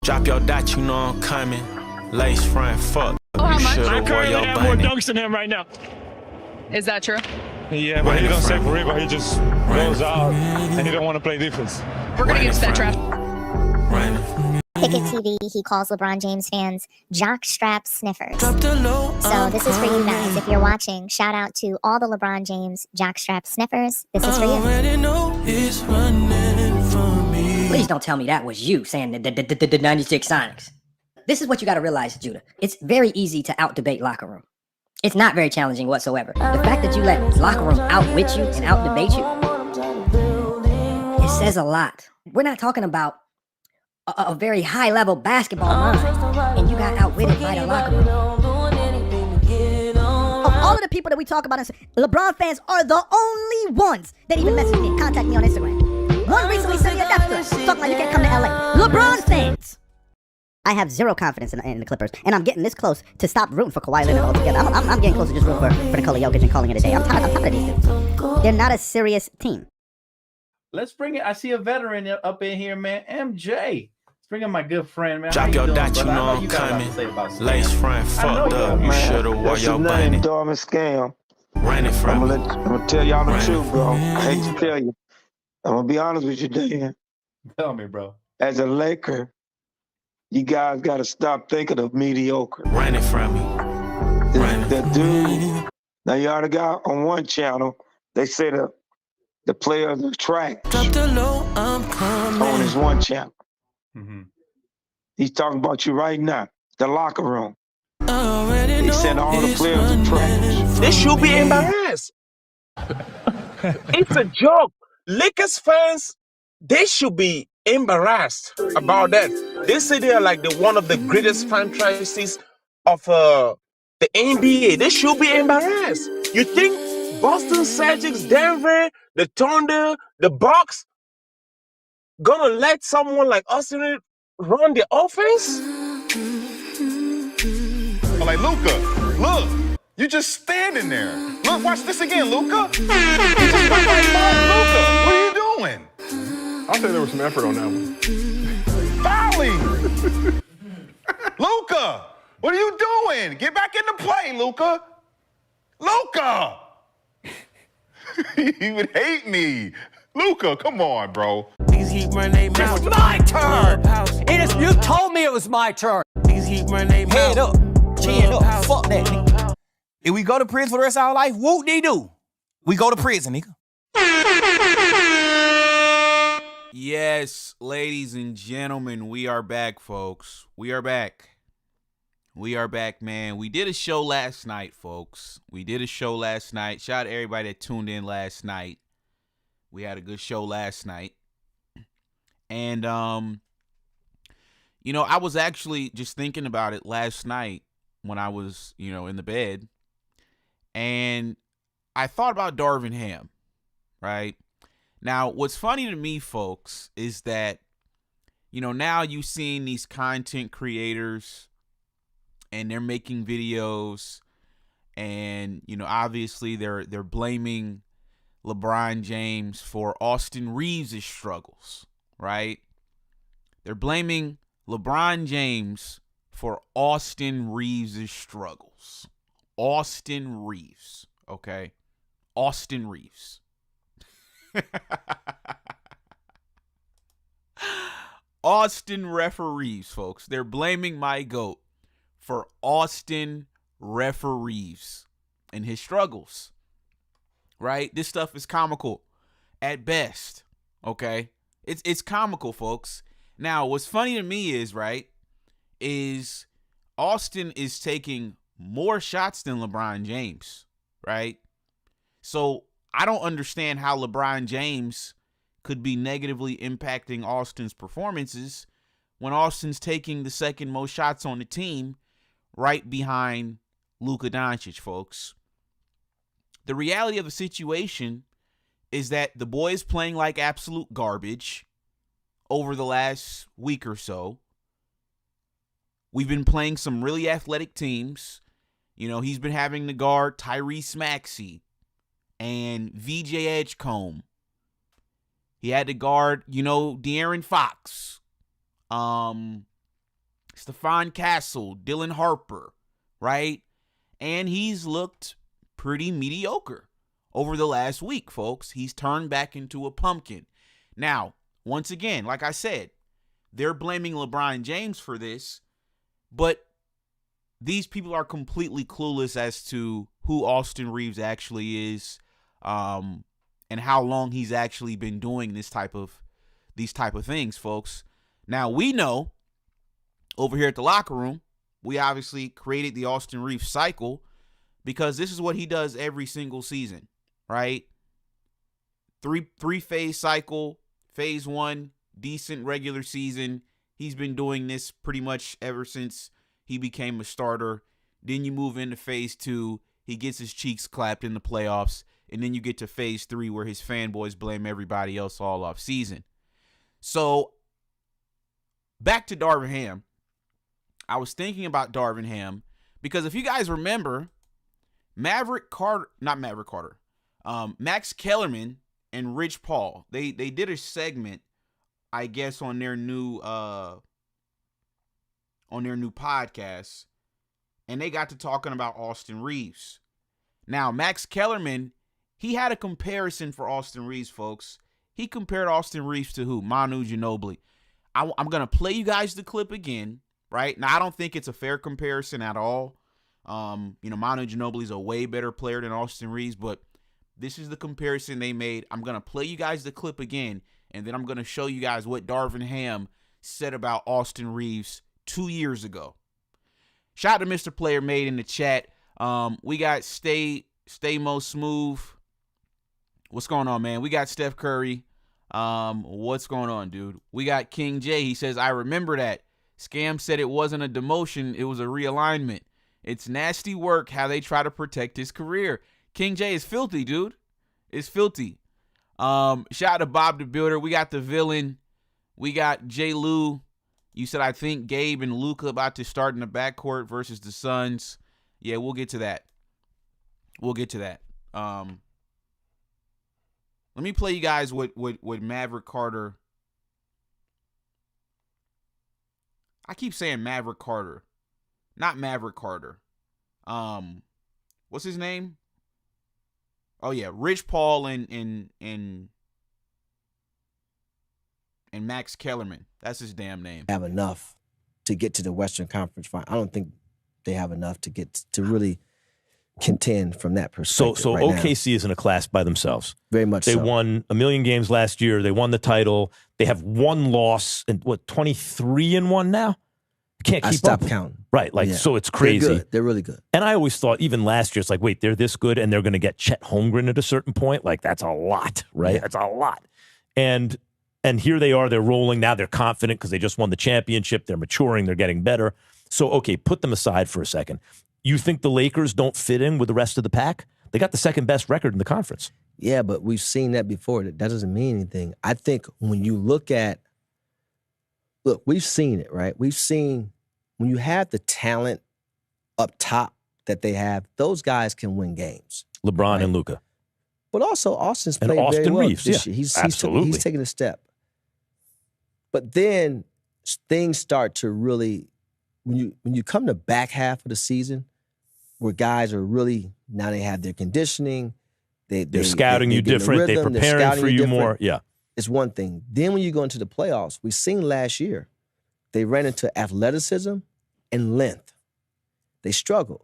Drop your dot, you know I'm coming. Lace front, fuck. Oh, how You much? shoulda I wore currently your have more bunny. dunks than him right now. Is that true? Yeah, but he don't separate, but he just goes out and he don't want to play defense. We're going to get to that trash. Picket TV, he calls LeBron James fans jockstrap sniffers. So this is for you guys. If you're watching, shout out to all the LeBron James jockstrap sniffers. This is for you. Please don't tell me that was you saying the 96 Sonics. This is what you got to realize, Judah. It's very easy to out-debate locker room. It's not very challenging whatsoever. The fact that you let locker room out-wit you and out-debate you, it says a lot. We're not talking about a very high-level basketball mind, and you got outwitted by the locker room. Of all of the people that we talk about, LeBron fans are the only ones that even message me and contact me on Instagram. One recently sent me a death threat, talking like you can't come to LA. LeBron fans! I have zero confidence in the Clippers, and I'm getting this close to stop rooting for Kawhi Leonard altogether. I'm getting close to just rooting for Nikola Jokic and calling it a day. I'm tired of these dudes. They're not a serious team. Let's bring it. I see a veteran up in here, man. MJ. Let's bring in my good friend, man. Drop your dot, you know I'm coming. Lace front, fucked up. You shoulda wore your bunny. Darvin scam. Running from me. I'm gonna tell y'all the truth, bro. I hate to tell you. I'm gonna be honest with you, Dan. Tell me, bro. As a Laker, you guys gotta stop thinking of mediocre. Running from me. The dude. Now you already got on one channel. They say the players are trash. On his one channel. Mm-hmm. He's talking about you right now. The locker room. He said all the players are trash. They should be embarrassed. It's a joke. Lakers fans, they should be embarrassed about that. They say they are like one of the greatest franchises of the NBA. They should be embarrassed. You think Boston Celtics, Denver, the Thunder, the Bucks gonna let someone like Austin run the offense? Like Luka, look, you just standing there. Look, watch this again, Luka. You just went right by Luka. What are you doing? I'll say there was some effort on that one. Fouling. Luka, what are you doing? Get back into play, Luka. Luka. You would hate me. Luka, come on, bro. It's my turn. You told me it was my turn. Head up, chin up, fuck that, nigga. If we go to prison for the rest of our life, whoop-de-doo. We go to prison, nigga. Yes, ladies and gentlemen, we are back, folks. We are back. We are back, man. We did a show last night, folks. We did a show last night. Shout out to everybody that tuned in last night. We had a good show last night. And, you know, I was actually just thinking about it last night when I was, you know, in the bed. And I thought about Darvin Ham, right? Now, what's funny to me, folks, is that, you know, now you've seen these content creators and they're making videos and, you know, obviously they're blaming LeBron James for Austin Reaves' struggles, right? They're blaming LeBron James for Austin Reaves' struggles. Austin Reaves, okay? Austin Reaves. Austin referees, folks. They're blaming my GOAT for Austin referees and his struggles, right? This stuff is comical at best, okay? It's comical, folks. Now, what's funny to me is, right, is Austin is taking more shots than LeBron James, right? So I don't understand how LeBron James could be negatively impacting Austin's performances when Austin's taking the second most shots on the team right behind Luka Doncic, folks. The reality of the situation is that the boy is playing like absolute garbage over the last week or so. We've been playing some really athletic teams. You know, he's been having to guard Tyrese Maxey and VJ Edgecombe. He had to guard, you know, De'Aaron Fox. Stephon Castle, Dylan Harper, right? And he's looked pretty mediocre over the last week, folks. He's turned back into a pumpkin. Now, once again, like I said, they're blaming LeBron James for this, but these people are completely clueless as to who Austin Reaves actually is, and how long he's actually been doing these type of things, folks. Now, we know over here at the locker room, we obviously created the Austin Reaves cycle because this is what he does every single season, right? Three-phase cycle. Phase 1, decent regular season. He's been doing this pretty much ever since he became a starter. Then you move into phase 2. He gets his cheeks clapped in the playoffs. And then you get to phase 3 where his fanboys blame everybody else all off season. So back to Darvin Ham. I was thinking about Darvin Ham because if you guys remember, Max Kellerman and Rich Paul, they did a segment, I guess, on their new podcast, and they got to talking about Austin Reaves. Now, Max Kellerman, he had a comparison for Austin Reaves, folks. He compared Austin Reaves to who? Manu Ginobili. I'm gonna play you guys the clip again, right? Now, I don't think it's a fair comparison at all. Manu Ginobili is a way better player than Austin Reaves, but this is the comparison they made. I'm going to play you guys the clip again, and then I'm going to show you guys what Darvin Ham said about Austin Reaves 2 years ago. Shout out to Mr. Player Made in the chat. We got Stay Mo Smooth. What's going on, man? We got Steph Curry. What's going on, dude? We got King J. He says, I remember that. Scam said it wasn't a demotion. It was a realignment. It's nasty work how they try to protect his career. King J is filthy, dude. It's filthy. Shout out to Bob the Builder. We got the villain. We got J. Lou. You said, I think Gabe and Luka about to start in the backcourt versus the Suns. Yeah, we'll get to that. Let me play you guys what Maverick Carter. I keep saying Maverick Carter. Not Maverick Carter. What's his name? Oh yeah, Rich Paul and Max Kellerman. That's his damn name. Have enough to get to the Western Conference Final. I don't think they have enough to get to really contend from that perspective. So right OKC is in a class by themselves. Very much. They won 1,000,000 games last year. They won the title. They have one loss and 23-1 now. Can't keep up. Stop counting. Right, so it's crazy. They're good. They're really good. And I always thought, even last year, it's like, wait, they're this good, and they're going to get Chet Holmgren at a certain point. Like, that's a lot, right? Yeah. That's a lot. And here they are. They're rolling now. They're confident because they just won the championship. They're maturing. They're getting better. So, okay, put them aside for a second. You think the Lakers don't fit in with the rest of the pack? They got the second best record in the conference. Yeah, but we've seen that before. That doesn't mean anything. I think when you look, we've seen it, right? We've seen when you have the talent up top that they have, those guys can win games. LeBron and Luka. But also Austin's played Austin very well Reaves, this year. absolutely. He's taking a step. But then things start to really, when you come to back half of the season, where guys are really, now they have their conditioning, they're scouting you different, they're preparing for you more. Yeah. It's one thing. Then when you go into the playoffs, we've seen last year, they ran into athleticism and length. They struggled.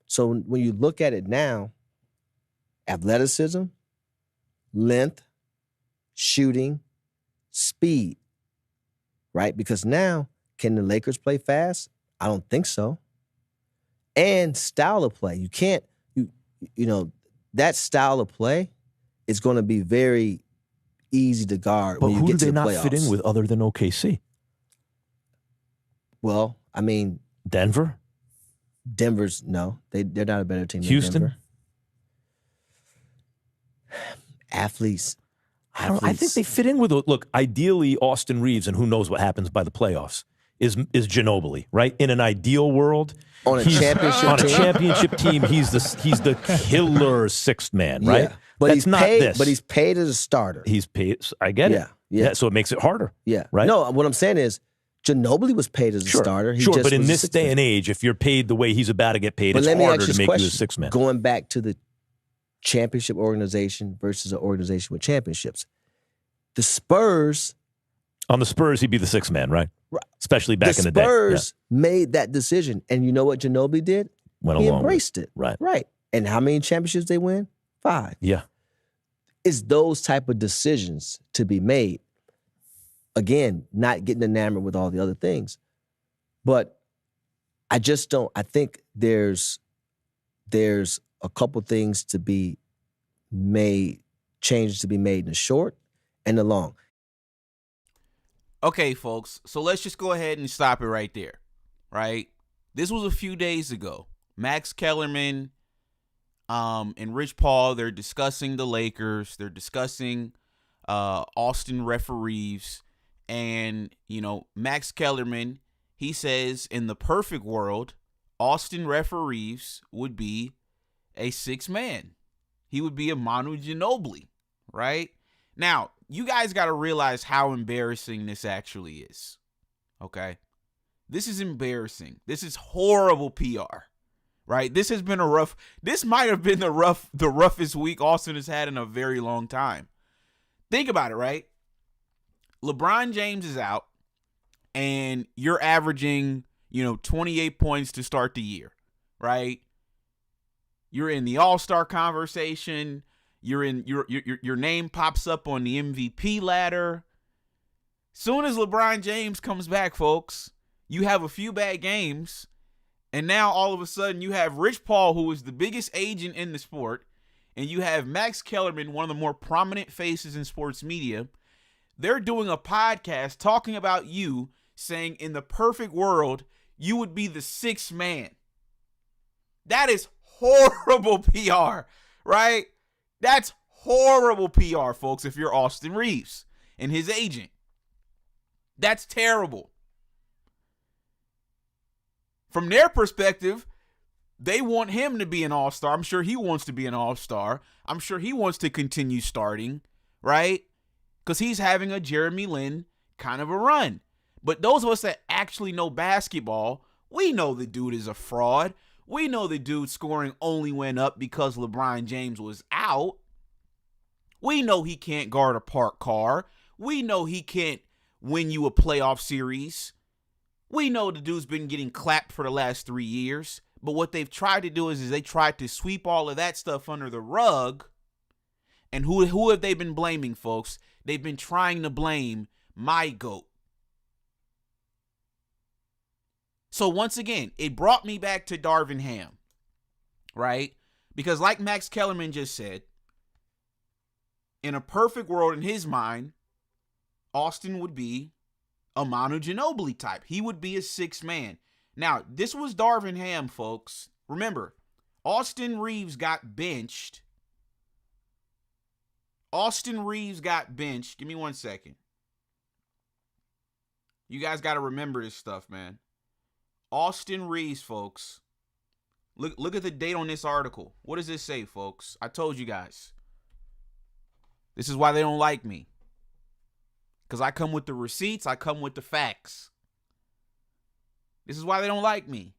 So when you look at it now, athleticism, length, shooting, speed, right? Because now, can the Lakers play fast? I don't think so. And style of play. You can't, that style of play is going to be very easy to guard when you get to the playoffs. But who do they not fit in with other than OKC? Well, I mean, Denver's no. They're not a better team than Houston? Denver. Athletes. I think they fit in with, look, ideally Austin Reaves, and who knows what happens by the playoffs, is Ginobili, right? In an ideal world, on a championship team, he's the killer sixth man, right? Yeah. But that's he's not paid, this. But he's paid as a starter. He's paid. I get it. Yeah. So it makes it harder. Yeah. Right. No, what I'm saying is, Ginobili was paid as a starter. He Sure, just but in was a this sixth day man. and age, if you're paid the way he's about to get paid, But it's let me harder ask you to this make you a question. six man. Going back to the championship organization versus an organization with championships. The Spurs. On the Spurs, he'd be the six man, right? Right. Especially back in the day. Spurs made that decision. And you know what Ginobili did? Went He along with embraced it. Right. Right. And how many championships they win? 5. Yeah. It's those type of decisions to be made. Again, not getting enamored with all the other things. But I just don't. I think there's a couple things to be made, changes to be made in the short and the long. Okay, folks, so let's just go ahead and stop it right there, right? This was a few days ago. Max Kellerman and Rich Paul, they're discussing the Lakers. They're discussing Austin Reaves. And, you know, Max Kellerman, he says in the perfect world, Austin Reaves would be a six man. He would be a Manu Ginobili, right? Now, you guys got to realize how embarrassing this actually is, okay? This is embarrassing. This is horrible PR, right? This might have been the roughest week Austin has had in a very long time. Think about it, right? LeBron James is out, and you're averaging, 28 points to start the year, right? You're in the All-Star conversation. You're in your name pops up on the MVP ladder. Soon as LeBron James comes back, folks, you have a few bad games, and now all of a sudden you have Rich Paul, who is the biggest agent in the sport, and you have Max Kellerman, one of the more prominent faces in sports media. They're doing a podcast talking about you, saying in the perfect world, you would be the sixth man. That is horrible PR, right? That's horrible PR, folks, if you're Austin Reaves and his agent. That's terrible. From their perspective, they want him to be an all-star. I'm sure he wants to be an all-star. I'm sure he wants to continue starting, right? Because he's having a Jeremy Lin kind of a run. But those of us that actually know basketball, we know the dude is a fraud. We know the dude scoring only went up because LeBron James was out. We know he can't guard a parked car. We know he can't win you a playoff series. We know the dude's been getting clapped for the last 3 years. But what they've tried to do is they tried to sweep all of that stuff under the rug. And who have they been blaming, folks? They've been trying to blame my GOAT. So once again, it brought me back to Darvin Ham, right? Because like Max Kellerman just said, in a perfect world in his mind, Austin would be a Manu Ginobili type. He would be a sixth man. Now, this was Darvin Ham, folks. Remember, Austin Reaves got benched. Austin Reaves got benched. Give me 1 second. You guys got to remember this stuff, man. Austin Reaves, folks. Look at the date on this article. What does this say, folks? I told you guys. This is why they don't like me. Because I come with the receipts. I come with the facts. This is why they don't like me.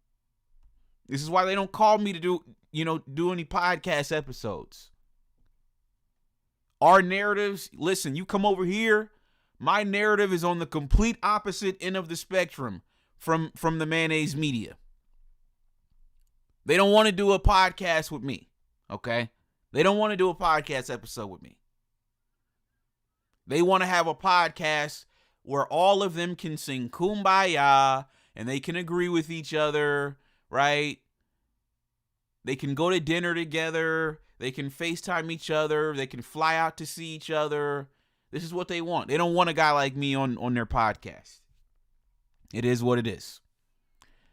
This is why they don't call me to do any podcast episodes. Our narratives, listen, you come over here, my narrative is on the complete opposite end of the spectrum from the mayonnaise media. They don't want to do a podcast with me, okay? They don't want to do a podcast episode with me. They want to have a podcast where all of them can sing Kumbaya and they can agree with each other, right? They can go to dinner together. They can FaceTime each other. They can fly out to see each other. This is what they want. They don't want a guy like me on their podcast. It is what it is.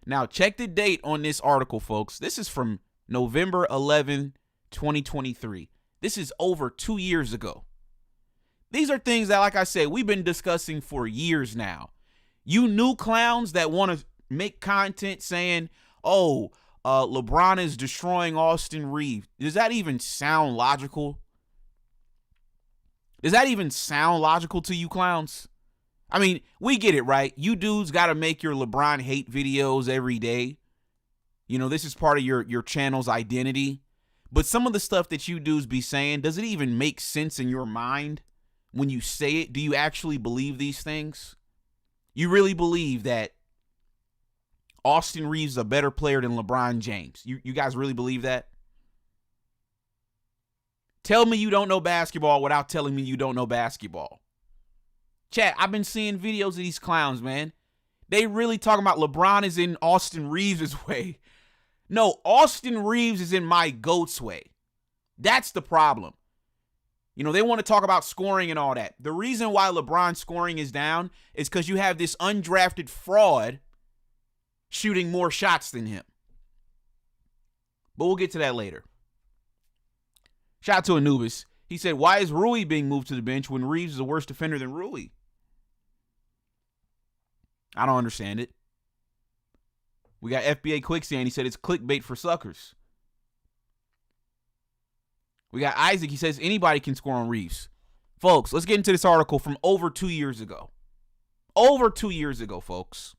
Now, check the date on this article, folks. This is from November 11, 2023. This is over 2 years ago. These are things that, like I said, we've been discussing for years now. You new clowns that want to make content saying, oh, LeBron is destroying Austin Reaves. Does that even sound logical? Does that even sound logical to you clowns? I mean, we get it, right? You dudes got to make your LeBron hate videos every day. You know, this is part of your channel's identity. But some of the stuff that you dudes be saying, does it even make sense in your mind when you say it? Do you actually believe these things? You really believe that Austin Reaves is a better player than LeBron James? You guys really believe that? Tell me you don't know basketball without telling me you don't know basketball. Chat, I've been seeing videos of these clowns, man. They really talking about LeBron is in Austin Reaves' way. No, Austin Reaves is in my GOAT's way. That's the problem. You know, they want to talk about scoring and all that. The reason why LeBron's scoring is down is because you have this undrafted fraud shooting more shots than him. But we'll get to that later. Shout out to Anubis. He said, why is Rui being moved to the bench when Reaves is a worse defender than Rui? I don't understand it. We got FBA Quicksand. He said it's clickbait for suckers. We got Isaac. He says anybody can score on Reaves. Folks, let's get into this article from over 2 years ago. Over 2 years ago, folks.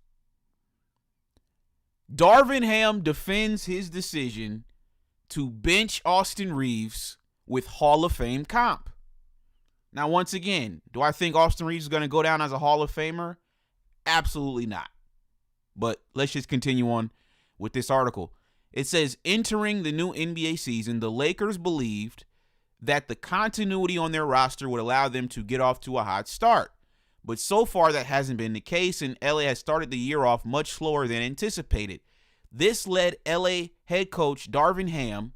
Darvin Ham defends his decision to bench Austin Reaves with Hall of Fame comp. Now, once again, do I think Austin Reaves is going to go down as a Hall of Famer? Absolutely not. But let's just continue on with this article. It says, entering the new NBA season, the Lakers believed that the continuity on their roster would allow them to get off to a hot start. But so far, that hasn't been the case, and LA has started the year off much slower than anticipated. This led LA head coach Darvin Ham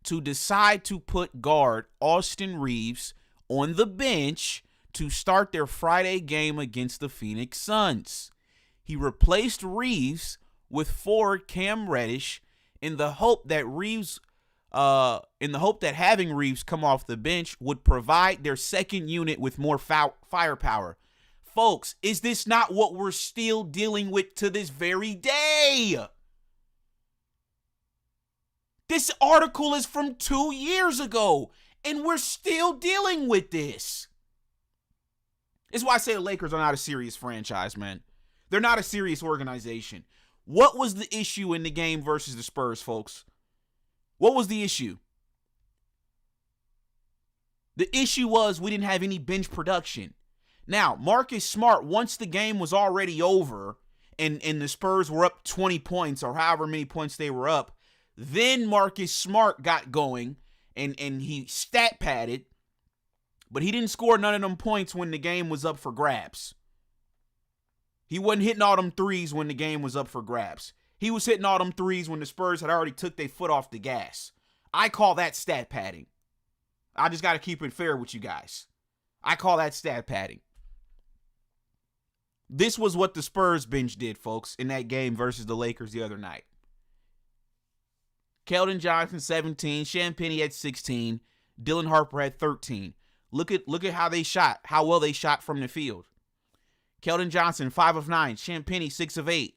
to decide to put guard Austin Reaves on the bench to start their Friday game against the Phoenix Suns. He replaced Reaves with forward Cam Reddish in the hope that having Reaves come off the bench would provide their second unit with more firepower. Folks, is this not what we're still dealing with to this very day? This article is from 2 years ago, and we're still dealing with this. It's why I say the Lakers are not a serious franchise, man. They're not a serious organization. What was the issue in the game versus the Spurs, folks? What was the issue? The issue was we didn't have any bench production. Now, Marcus Smart, once the game was already over and the Spurs were up 20 points or however many points they were up, then Marcus Smart got going and he stat padded, but he didn't score none of them points when the game was up for grabs. He wasn't hitting all them threes when the game was up for grabs. He was hitting all them threes when the Spurs had already took their foot off the gas. I call that stat padding. I just got to keep it fair with you guys. I call that stat padding. This was what the Spurs bench did, folks, in that game versus the Lakers the other night. Keldon Johnson, 17. Champagnie had 16. Dylan Harper had 13. Look at how they shot, how well they shot from the field. Keldon Johnson, 5 of 9. Champagnie, 6 of 8.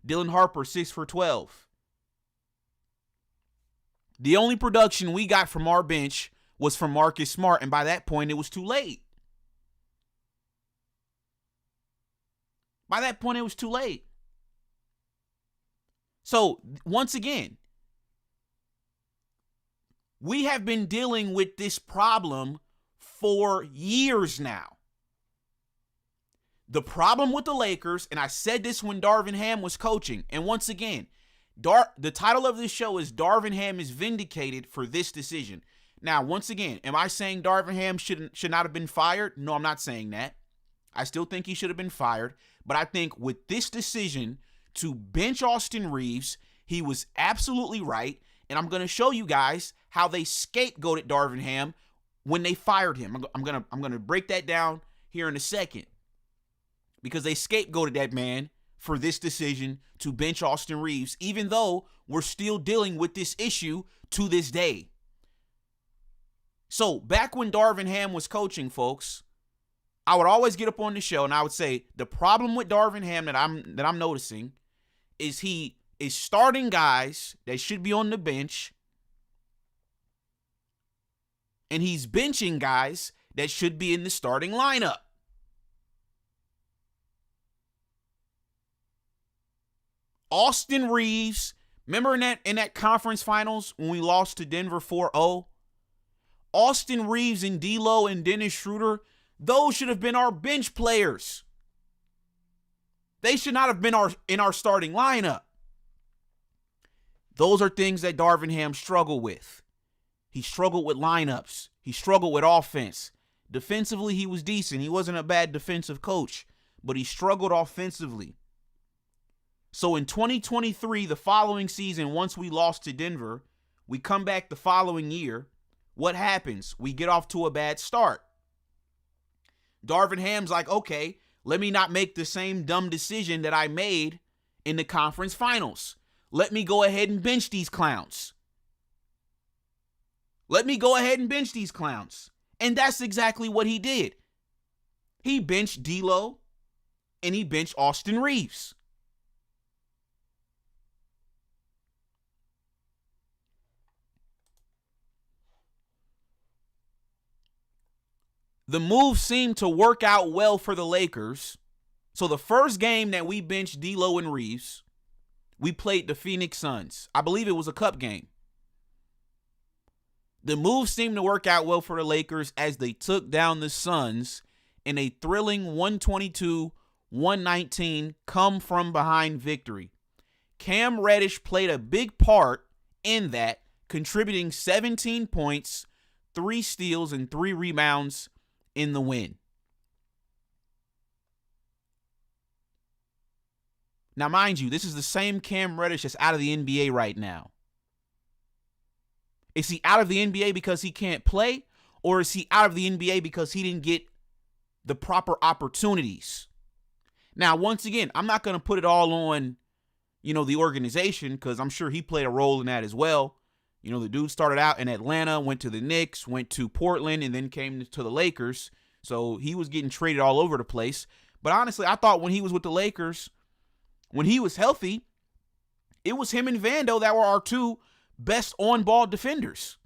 Dylan Harper, 6 for 12. The only production we got from our bench was from Marcus Smart, and by that point, it was too late. By that point, it was too late. So, once again, we have been dealing with this problem for years now. The problem with the Lakers, and I said this when Darvin Ham was coaching, and once again, the title of this show is Darvin Ham is Vindicated for this decision. Now, once again, am I saying Darvin Ham should not have been fired? No, I'm not saying that. I still think he should have been fired, but I think with this decision to bench Austin Reaves, he was absolutely right, and I'm going to show you guys how they scapegoated Darvin Ham when they fired him. I'm going to break that down here in a second, because they scapegoated that man for this decision to bench Austin Reaves, even though we're still dealing with this issue to this day. So back when Darvin Ham was coaching, folks, I would always get up on the show and I would say the problem with Darvin Ham that I'm noticing is he is starting guys that should be on the bench, and he's benching guys that should be in the starting lineup. Austin Reaves, remember in that conference finals when we lost to Denver 4-0? Austin Reaves and D'Lo and Dennis Schroeder, those should have been our bench players. They should not have been in our starting lineup. Those are things that Darvin Ham struggled with. He struggled with lineups. He struggled with offense. Defensively, he was decent. He wasn't a bad defensive coach, but he struggled offensively. So in 2023, the following season, once we lost to Denver, we come back the following year. What happens? We get off to a bad start. Darvin Ham's like, okay, let me not make the same dumb decision that I made in the conference finals. Let me go ahead and bench these clowns. Let me go ahead and bench these clowns. And that's exactly what he did. He benched D'Lo and he benched Austin Reaves. The move seemed to work out well for the Lakers. So the first game that we benched D'Lo and Reaves, we played the Phoenix Suns. I believe it was a cup game. The move seemed to work out well for the Lakers as they took down the Suns in a thrilling 122-119 come-from-behind victory. Cam Reddish played a big part in that, contributing 17 points, 3 steals, and 3 rebounds in the win. Now, mind you, this is the same Cam Reddish that's out of the NBA right now. Is he out of the NBA because he can't play, or is he out of the NBA because he didn't get the proper opportunities? Now, once again, I'm not going to put it all on, the organization, because I'm sure he played a role in that as well. The dude started out in Atlanta, went to the Knicks, went to Portland, and then came to the Lakers. So he was getting traded all over the place. But honestly, I thought when he was with the Lakers, when he was healthy, it was him and Vando that were our two best on-ball defenders.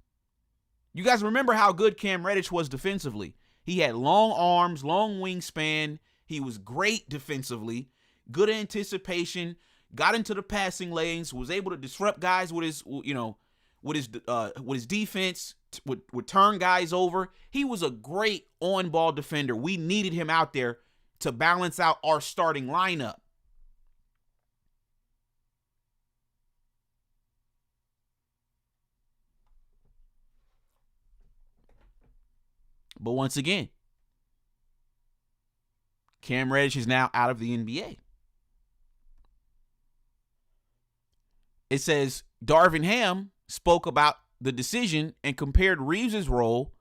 You guys remember how good Cam Reddish was defensively. He had long arms, long wingspan. He was great defensively, good anticipation, got into the passing lanes, was able to disrupt guys with his, with his defense, would turn guys over. He was a great on-ball defender. We needed him out there to balance out our starting lineup. But once again, Cam Reddish is now out of the NBA. It says Darvin Ham spoke about the decision and compared Reaves' role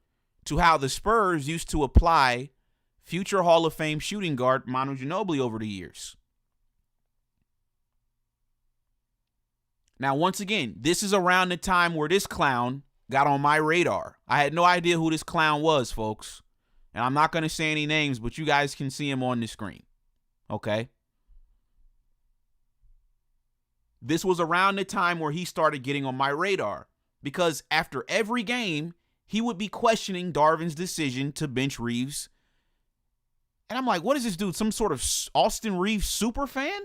to how the Spurs used to apply future Hall of Fame shooting guard Manu Ginobili over the years. Now, once again, this is around the time where this clown got on my radar. I had no idea who this clown was, folks. And I'm not going to say any names, but you guys can see him on the screen. Okay? This was around the time where he started getting on my radar. Because after every game, he would be questioning Darvin's decision to bench Reaves. And I'm like, what is this dude? Some sort of Austin Reaves super fan?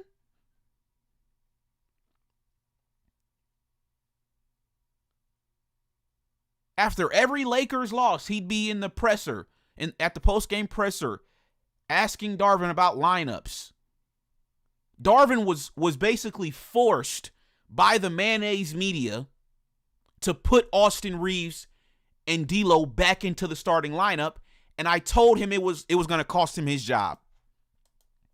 After every Lakers loss, he'd be in the presser, at the post-game presser, asking Darvin about lineups. Darvin was basically forced by the mayonnaise media to put Austin Reaves and D'Lo back into the starting lineup, and I told him it was going to cost him his job.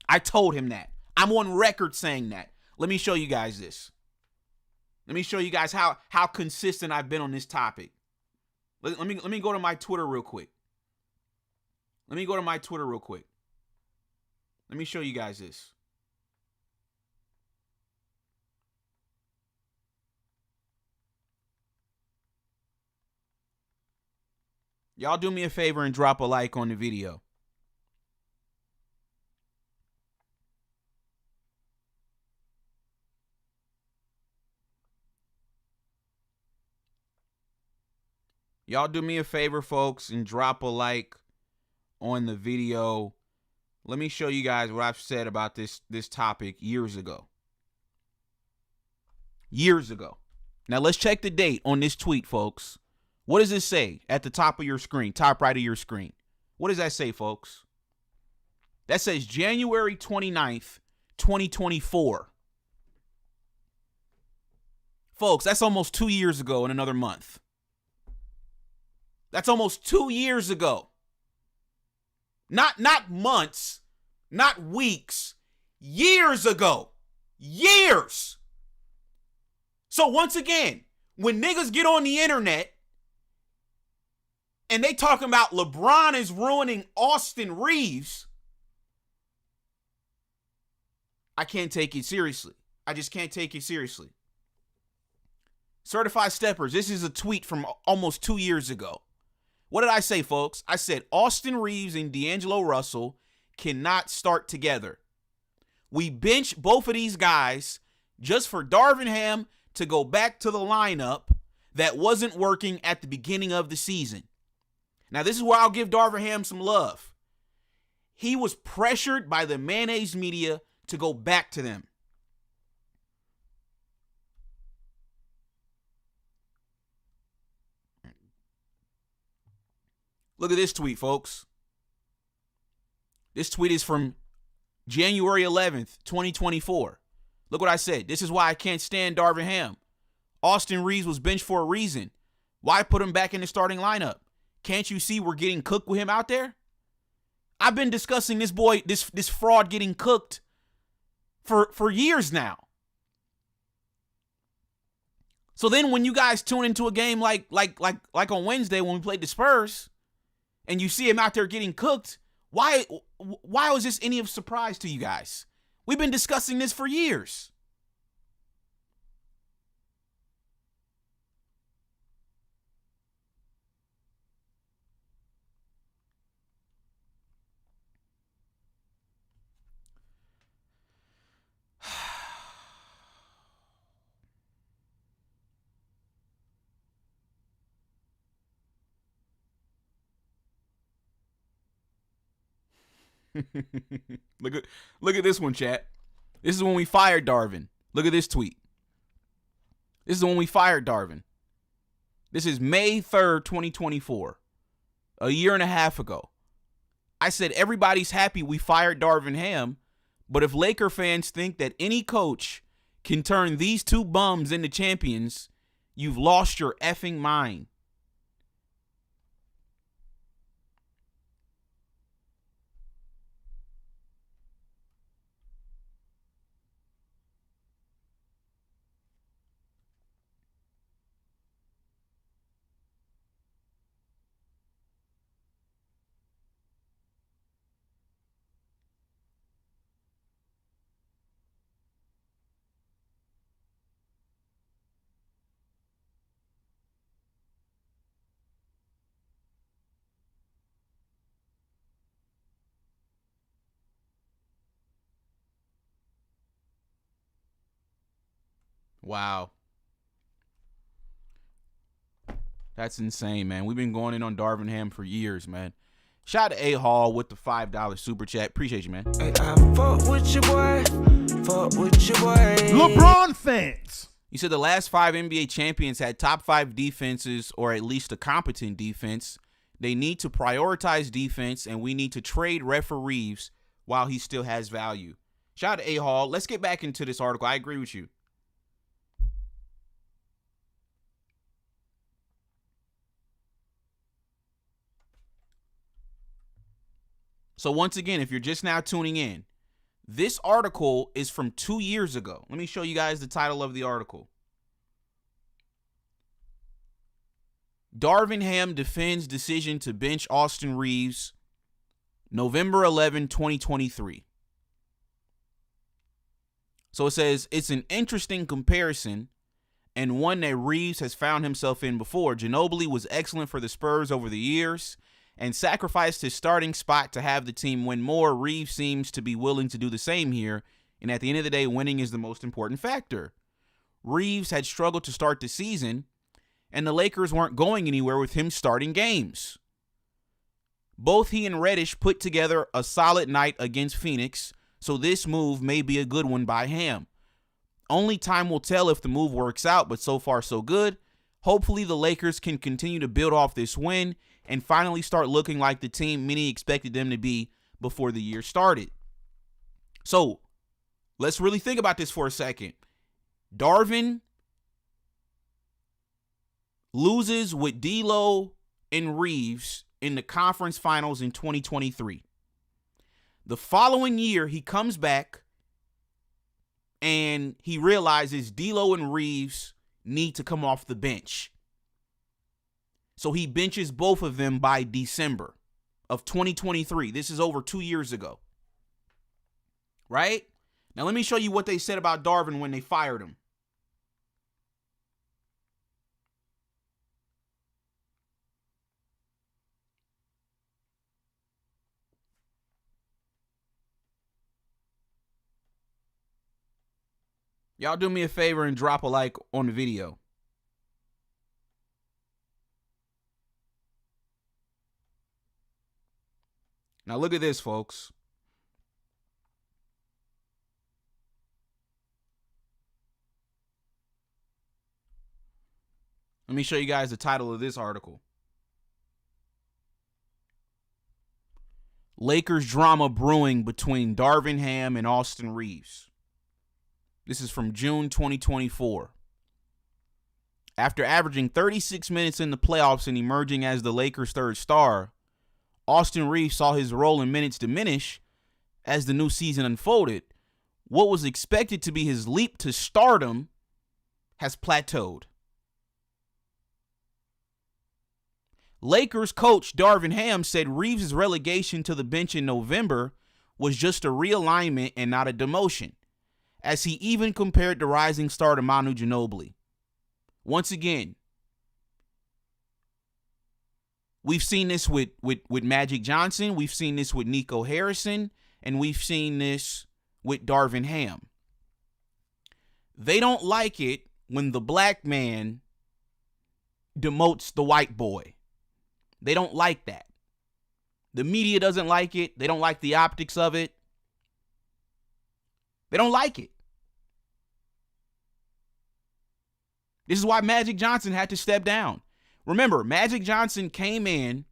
I told him that. I'm on record saying that. Let me show you guys this. Let me show you guys how consistent I've been on this topic. Let me go to my Twitter real quick. Let me show you guys this. Y'all do me a favor and drop a like on the video. Y'all do me a favor, folks, and drop a like on the video. Let me show you guys what I've said about this topic years ago. Years ago. Now let's check the date on this tweet, folks. What does it say at the top of your screen, top right of your screen? What does that say, folks? That says January 29th, 2024. Folks, that's almost 2 years ago in another month. That's almost 2 years ago. Not months, not weeks, years ago. Years. So once again, when niggas get on the internet and they talking about LeBron is ruining Austin Reaves, I can't take it seriously. I just can't take it seriously. Certified Steppers, this is a tweet from almost 2 years ago. What did I say, folks? I said Austin Reaves and D'Angelo Russell cannot start together. We bench both of these guys just for Darvin Ham to go back to the lineup that wasn't working at the beginning of the season. Now, this is where I'll give Darvin Ham some love. He was pressured by the mayonnaise media to go back to them. Look at this tweet, folks. This tweet is from January 11th, 2024. Look what I said. This is why I can't stand Darvin Ham. Austin Reaves was benched for a reason. Why put him back in the starting lineup? Can't you see we're getting cooked with him out there? I've been discussing this boy, this fraud getting cooked for years now. So then when you guys tune into a game like on Wednesday when we played the Spurs, and you see him out there getting cooked, why was this any of surprise to you guys? We've been discussing this for years. Look at this one, chat. This is when we fired Darvin. Look at this tweet. This is when we fired Darvin. This is May 3rd, 2024. A year and a half ago. I said everybody's happy we fired Darvin Ham, but if Laker fans think that any coach can turn these two bums into champions, you've lost your effing mind. Wow. That's insane, man. We've been going in on Darvin Ham for years, man. Shout out to A Hall with the $5 super chat. Appreciate you, man. Hey, I fuck with your boy. Fuck with your boy. LeBron fans. You said the last 5 NBA champions had top 5 defenses or at least a competent defense. They need to prioritize defense, and we need to trade Reaves while he still has value. Shout out to A Hall. Let's get back into this article. I agree with you. So once again, if you're just now tuning in, this article is from 2 years ago. Let me show you guys the title of the article. Darvin Ham defends decision to bench Austin Reaves, November 11, 2023. So it says, it's an interesting comparison and one that Reaves has found himself in before. Ginobili was excellent for the Spurs over the years and sacrificed his starting spot to have the team win more. Reaves seems to be willing to do the same here, and at the end of the day, winning is the most important factor. Reaves had struggled to start the season, and the Lakers weren't going anywhere with him starting games. Both he and Reddish put together a solid night against Phoenix, so this move may be a good one by Ham. Only time will tell if the move works out, but so far so good. Hopefully the Lakers can continue to build off this win and finally start looking like the team many expected them to be before the year started. So let's really think about this for a second. Darvin loses with D'Lo and Reaves in the conference finals in 2023. The following year, he comes back and he realizes D'Lo and Reaves need to come off the bench. So he benches both of them by December of 2023. This is over 2 years ago. Right? Now let me show you what they said about Darvin when they fired him. Y'all do me a favor and drop a like on the video. Now look at this, folks. Let me show you guys the title of this article. Lakers drama brewing between Darvin Ham and Austin Reaves. This is from June 2024. After averaging 36 minutes in the playoffs and emerging as the Lakers' third star, Austin Reaves saw his role in minutes diminish as the new season unfolded. What was expected to be his leap to stardom has plateaued. Lakers coach Darvin Ham said Reaves' relegation to the bench in November was just a realignment and not a demotion, as he even compared the rising star to Manu Ginobili. Once again, we've seen this with Magic Johnson, we've seen this with Nico Harrison, and we've seen this with Darvin Ham. They don't like it when the black man demotes the white boy. They don't like that. The media doesn't like it. They don't like the optics of it. They don't like it. This is why Magic Johnson had to step down. Remember, Magic Johnson came in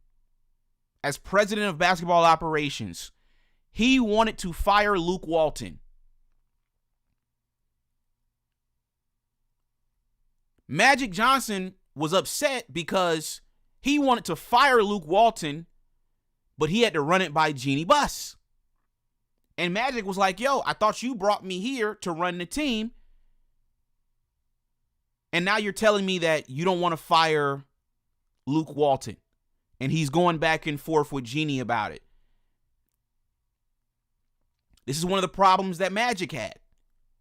as president of basketball operations. He wanted to fire Luke Walton. Magic Johnson was upset because he wanted to fire Luke Walton, but he had to run it by Jeannie Buss. And Magic was like, yo, I thought you brought me here to run the team. And now you're telling me that you don't want to fire Luke Walton. And he's going back and forth with Jeannie about it. This is one of the problems that Magic had.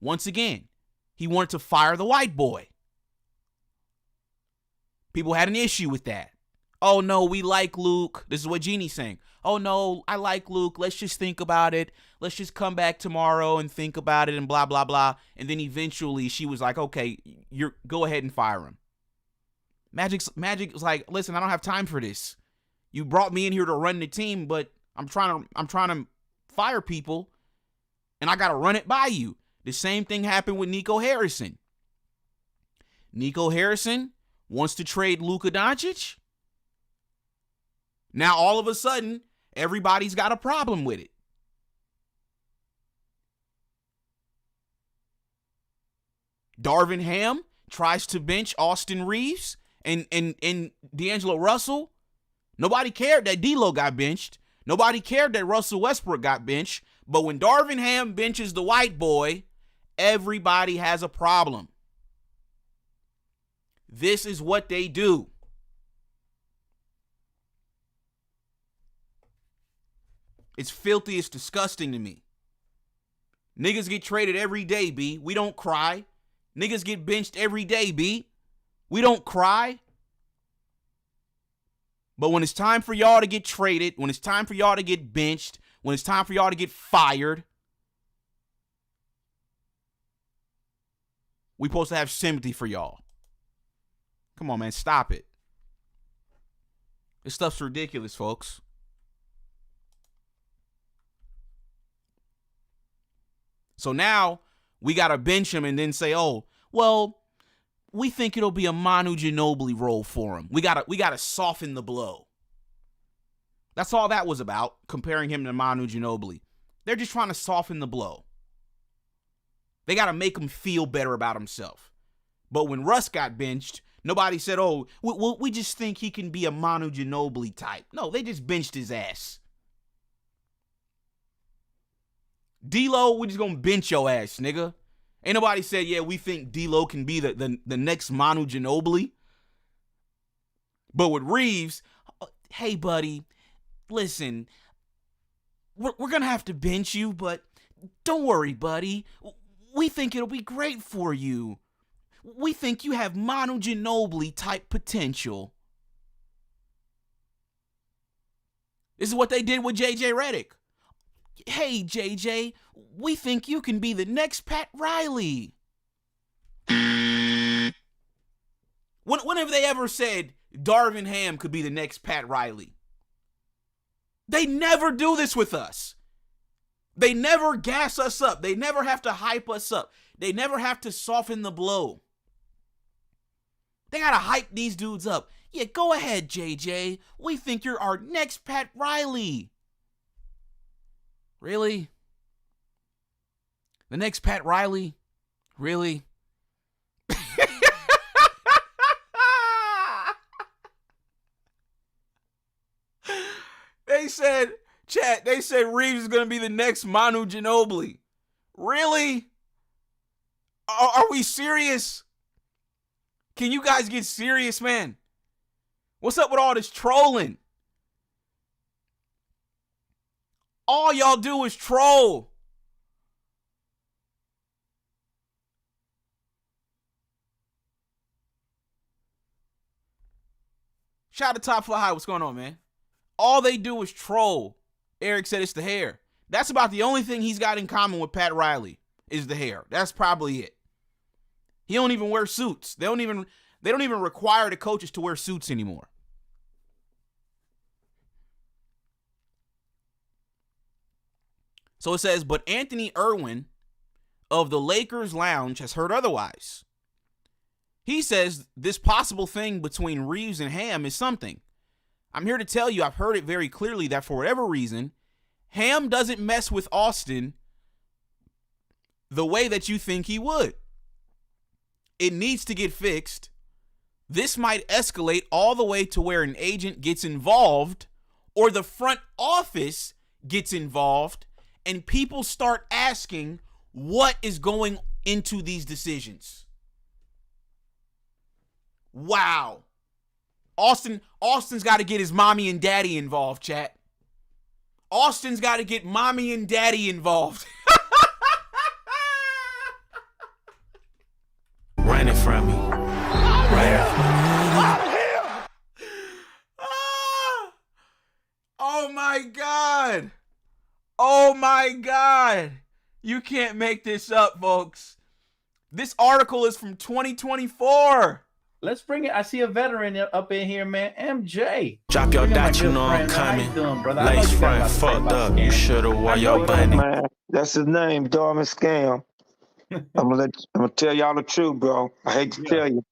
Once again, he wanted to fire the white boy. People had an issue with that. Oh, no, we like Luke. This is what Jeannie's saying. Oh, no, I like Luke. Let's just think about it. Let's just come back tomorrow and think about it and blah, blah, blah. And then eventually she was like, okay, go ahead and fire him. Magic was like, listen, I don't have time for this. You brought me in here to run the team, but I'm trying to fire people, and I got to run it by you. The same thing happened with Nico Harrison. Nico Harrison wants to trade Luka Doncic. Now, all of a sudden, everybody's got a problem with it. Darvin Ham tries to bench Austin Reaves and D'Angelo Russell. Nobody cared that D'Lo got benched. Nobody cared that Russell Westbrook got benched. But when Darvin Ham benches the white boy, everybody has a problem. This is what they do. It's filthy. It's disgusting to me. Niggas get traded every day, B. We don't cry. Niggas get benched every day, B. We don't cry. But when it's time for y'all to get traded, when it's time for y'all to get benched, when it's time for y'all to get fired, we supposed to have sympathy for y'all. Come on, man. Stop it. This stuff's ridiculous, folks. So now we got to bench him and then say, oh, well, we think it'll be a Manu Ginobili role for him. We gotta soften the blow. That's all that was about, comparing him to Manu Ginobili. They're just trying to soften the blow. They got to make him feel better about himself. But when Russ got benched, nobody said, oh, we just think he can be a Manu Ginobili type. No, they just benched his ass. D-Lo, we just going to bench your ass, nigga. Ain't nobody said, yeah, we think D-Lo can be the next Manu Ginobili. But with Reaves, hey, buddy, listen, we're going to have to bench you, but don't worry, buddy. We think it'll be great for you. We think you have Manu Ginobili type potential. This is what they did with JJ Redick. Hey, JJ, we think you can be the next Pat Riley. When have they ever said Darvin Ham could be the next Pat Riley? They never do this with us. They never gas us up. They never have to hype us up. They never have to soften the blow. They got to hype these dudes up. Yeah, go ahead, JJ. We think you're our next Pat Riley. Really? The next Pat Riley? Really? They said Reaves is going to be the next Manu Ginobili. Really? Are we serious? Can you guys get serious, man? What's up with all this trolling? All y'all do is troll. Shout out to Top Fly High. What's going on, man? All they do is troll. Eric said it's the hair. That's about the only thing he's got in common with Pat Riley is the hair. That's probably it. He don't even wear suits. They don't even require the coaches to wear suits anymore. So it says, but Anthony Irwin of the Lakers Lounge has heard otherwise. He says this possible thing between Reaves and Ham is something. I'm here to tell you I've heard it very clearly that for whatever reason, Ham doesn't mess with Austin the way that you think he would. It needs to get fixed. This might escalate all the way to where an agent gets involved or the front office gets involved and people start asking what is going into these decisions. Wow. Austin's got to get his mommy and daddy involved, chat. Austin's got to get mommy and daddy involved. Running from me. Oh my God. Oh my God. You can't make this up, folks. This article is from 2024. Let's bring it. I see a veteran up in here, man. MJ. Drop your dot, you know I'm coming. Lace front fucked up. You should've wore your bunny. Man, that's his name, Darvin Scam. I'm gonna tell y'all the truth, bro. I hate to tell you.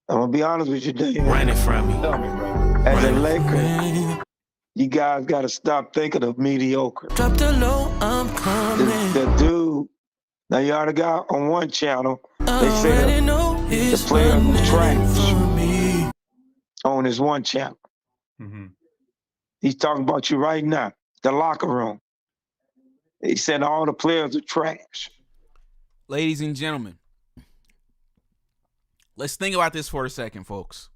I'm gonna be honest with you, Dave. Running from me. Tell me, bro. As a Laker, you guys gotta stop thinking of mediocre. Drop the low, I'm coming. The dude, now you already got on one channel, they say the player was trash on his one channel. Mm-hmm. He's talking about you right now, the locker room. He said all the players are trash. Ladies and gentlemen, let's think about this for a second, folks.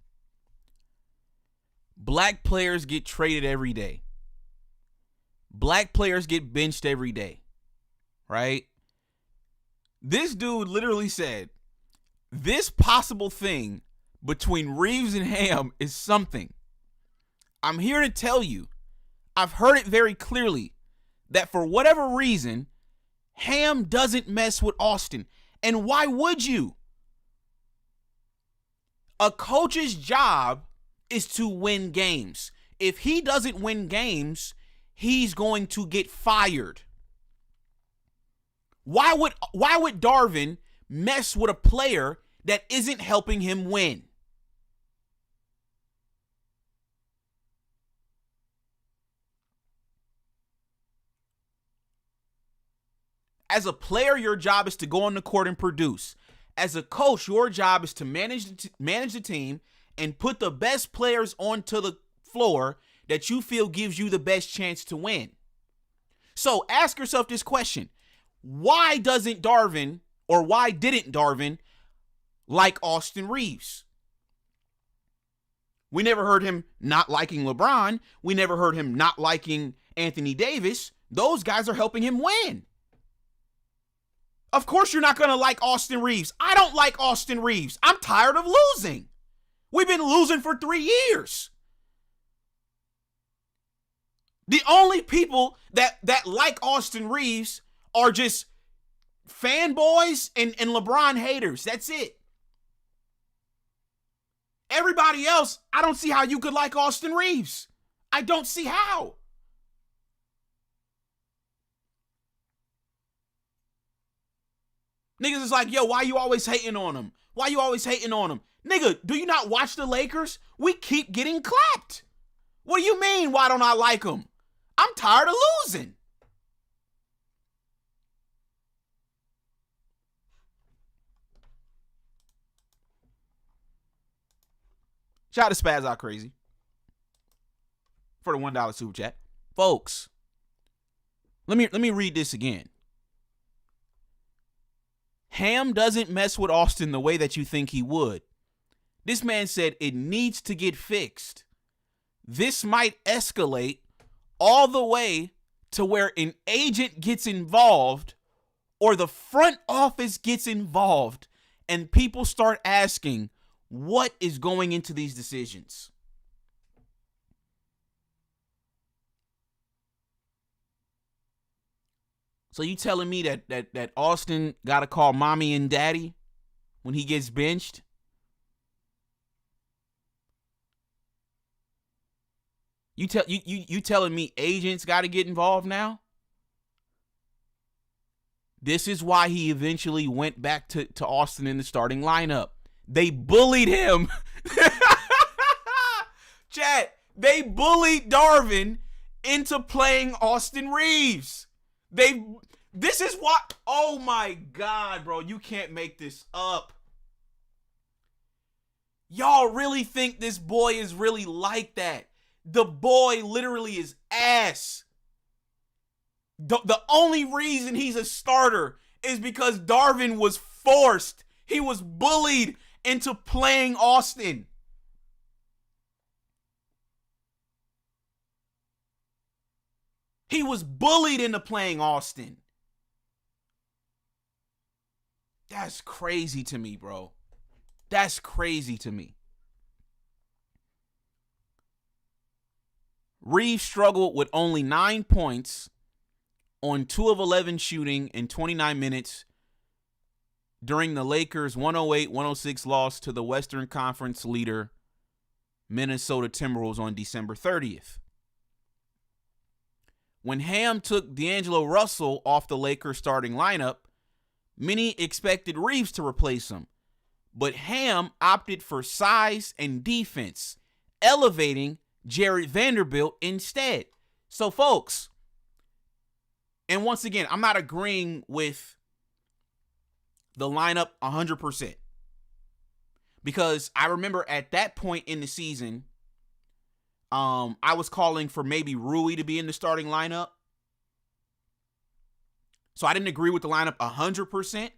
Black players get traded every day. Black players get benched every day, right? This dude literally said, this possible thing between Reaves and Ham is something. I'm here to tell you, I've heard it very clearly, that for whatever reason, Ham doesn't mess with Austin. And why would you? A coach's job is to win games. If he doesn't win games, he's going to get fired. Why would Darvin mess with a player that isn't helping him win? As a player, your job is to go on the court and produce. As a coach, your job is to manage the team and put the best players onto the floor that you feel gives you the best chance to win. So ask yourself this question. Why didn't Darvin like Austin Reaves? We never heard him not liking LeBron. We never heard him not liking Anthony Davis. Those guys are helping him win. Of course you're not going to like Austin Reaves. I don't like Austin Reaves. I'm tired of losing. We've been losing for 3 years. The only people that like Austin Reaves are just fanboys and LeBron haters. That's it. Everybody else, I don't see how you could like Austin Reaves. I don't see how. Niggas is like, yo, why you always hating on him? Why you always hating on him? Nigga, do you not watch the Lakers? We keep getting clapped. What do you mean, why don't I like him? I'm tired of losing. Shout out to Spaz Out Crazy for the $1 super chat. Folks, let me read this again. Ham doesn't mess with Austin the way that you think he would. This man said it needs to get fixed. This might escalate all the way to where an agent gets involved or the front office gets involved and people start asking, what is going into these decisions? So you telling me that Austin got to call mommy and daddy when he gets benched? You telling me agents got to get involved now? This is why he eventually went back to Austin in the starting lineup. They bullied him. Chat, they bullied Darvin into playing Austin Reaves. This is what, oh my God, bro, you can't make this up. Y'all really think this boy is really like that? The boy literally is ass. The only reason he's a starter is because Darvin was forced. He was bullied into playing Austin. He was bullied into playing Austin. That's crazy to me, bro. That's crazy to me. Reaves struggled with only 9 points on 2 of 11 shooting in 29 minutes during the Lakers' 108-106 loss to the Western Conference leader, Minnesota Timberwolves, on December 30th. When Ham took D'Angelo Russell off the Lakers' starting lineup, many expected Reaves to replace him, but Ham opted for size and defense, elevating Jared Vanderbilt instead. So, folks, and once again, I'm not agreeing with the lineup 100%, because I remember at that point in the season, I was calling for maybe Rui to be in the starting lineup. So I didn't agree with the lineup 100%,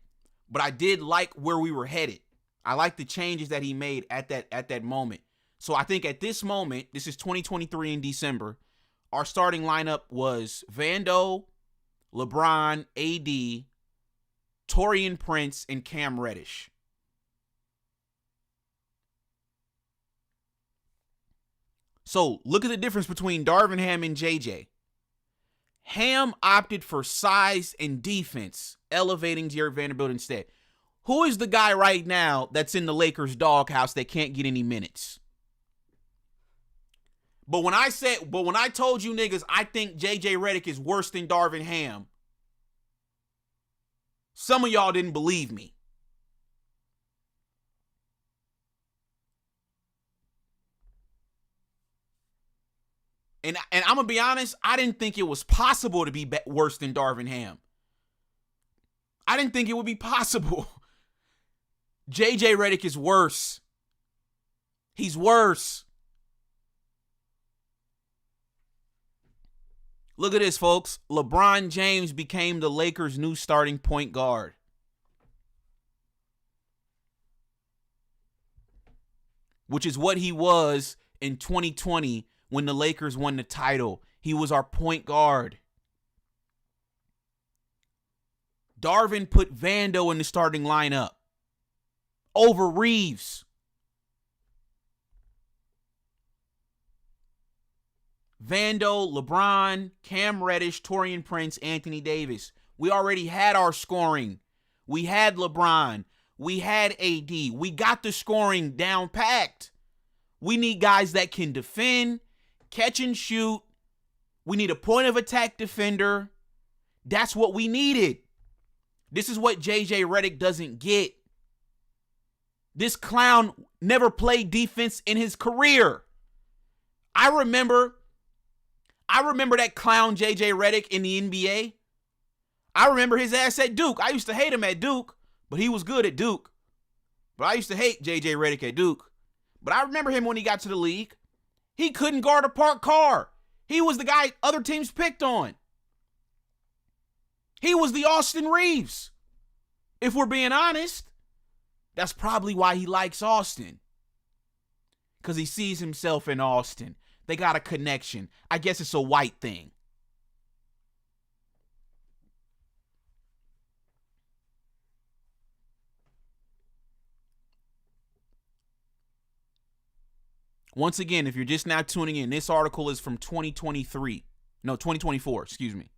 but I did like where we were headed. I like the changes that he made at that moment. So I think at this moment, this is 2023 in December, our starting lineup was Vando, LeBron, AD, Taurean Prince, and Cam Reddish. So look at the difference between Darvin Ham and JJ. Ham opted for size and defense, elevating Jared Vanderbilt instead. Who is the guy right now that's in the Lakers' doghouse that can't get any minutes? But when I told you niggas I think JJ Redick is worse than Darvin Ham, Some of y'all didn't believe me. And I'm going to be honest, I didn't think it was possible to be worse than Darvin Ham. I didn't think it would be possible. JJ Redick is worse. He's worse. Look at this, folks. LeBron James became the Lakers' new starting point guard. Which is what he was in 2020 when the Lakers won the title. He was our point guard. Darvin put Vando in the starting lineup over Reaves. Vando, LeBron, Cam Reddish, Taurean Prince, Anthony Davis. We already had our scoring. We had LeBron. We had AD. We got the scoring down packed. We need guys that can defend, catch and shoot. We need a point of attack defender. That's what we needed. This is what JJ Redick doesn't get. This clown never played defense in his career. I remember that clown JJ Redick in the NBA. I remember his ass at Duke. I used to hate him at Duke, but he was good at Duke. But I used to hate JJ Redick at Duke. But I remember him when he got to the league. He couldn't guard a parked car. He was the guy other teams picked on. He was the Austin Reaves. If we're being honest, that's probably why he likes Austin. Because he sees himself in Austin. They got a connection. I guess it's a white thing. Once again, if you're just now tuning in, this article is from 2024, excuse me.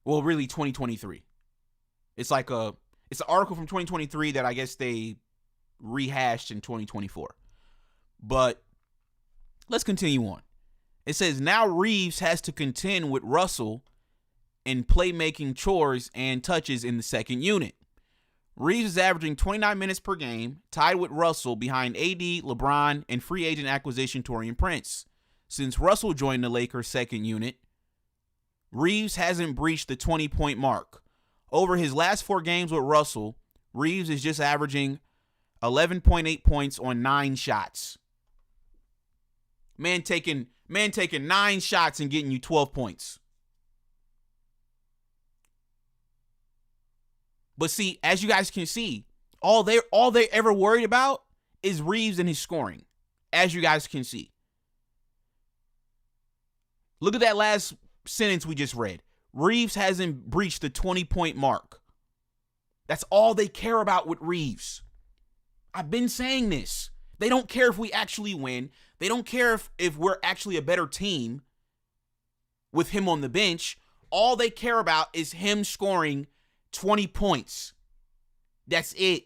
Well, really 2023. It's an article from 2023 that I guess they rehashed in 2024. But let's continue on. It says, now Reaves has to contend with Russell in playmaking chores and touches in the second unit. Reaves is averaging 29 minutes per game, tied with Russell behind AD, LeBron, and free agent acquisition Taurean Prince. Since Russell joined the Lakers' second unit, Reaves hasn't breached the 20-point mark. Over his last 4 games with Russell, Reaves is just averaging 11.8 points on 9 shots. Man taking 9 shots and getting you 12 points. But see, as you guys can see, all they ever worried about is Reaves and his scoring, as you guys can see. Look at that last sentence we just read. Reaves hasn't breached the 20-point mark. That's all they care about with Reaves. I've been saying this. They don't care if we actually win. They don't care if we're actually a better team with him on the bench. All they care about is him scoring 20 points. That's it.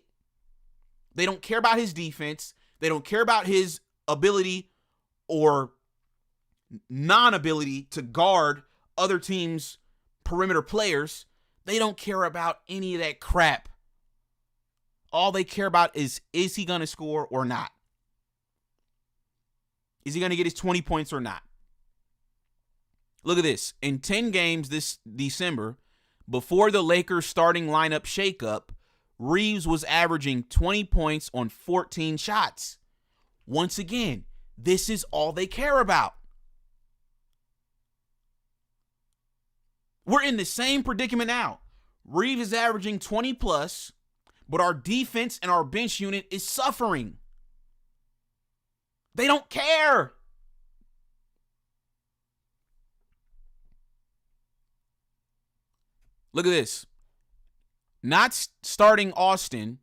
They don't care about his defense. They don't care about his ability or non-ability to guard other teams' perimeter players. They don't care about any of that crap. All they care about is he going to score or not? Is he going to get his 20 points or not? Look at this. In 10 games this December, before the Lakers starting lineup shakeup, Reaves was averaging 20 points on 14 shots. Once again, this is all they care about. We're in the same predicament now. Reaves is averaging 20 plus, but our defense and our bench unit is suffering. They don't care. Look at this. Not starting Austin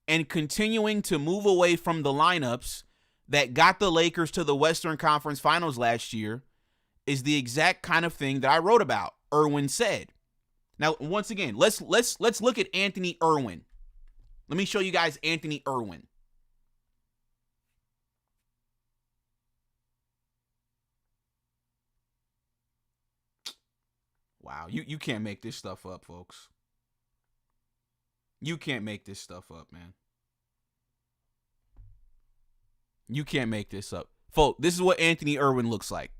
and continuing to move away from the lineups that got the Lakers to the Western Conference Finals last year is the exact kind of thing that I wrote about. Irwin said. Now, once again, let's look at Anthony Irwin. Let me show you guys Anthony Irwin. Wow, you can't make this stuff up, folks. You can't make this stuff up, man. You can't make this up. Folks, this is what Anthony Irwin looks like.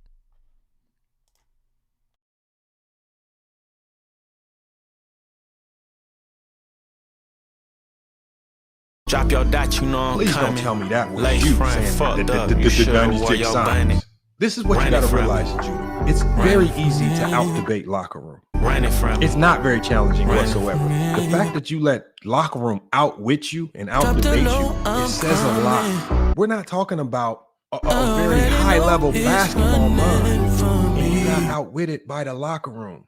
Drop your dot, you know I'm Please coming. don't tell me that was Late you front saying fucked the up. You should've wore 96 your signs. bandit. This is what you Ran got to it from realize, me. Judah. It's very easy to out-debate locker room. Ran it from me. It's not very challenging Ran it. whatsoever. The fact that you let locker room out-wit you and out-debate you, it says a lot. We're not talking about a very high-level basketball mind, and you got outwitted by the locker room.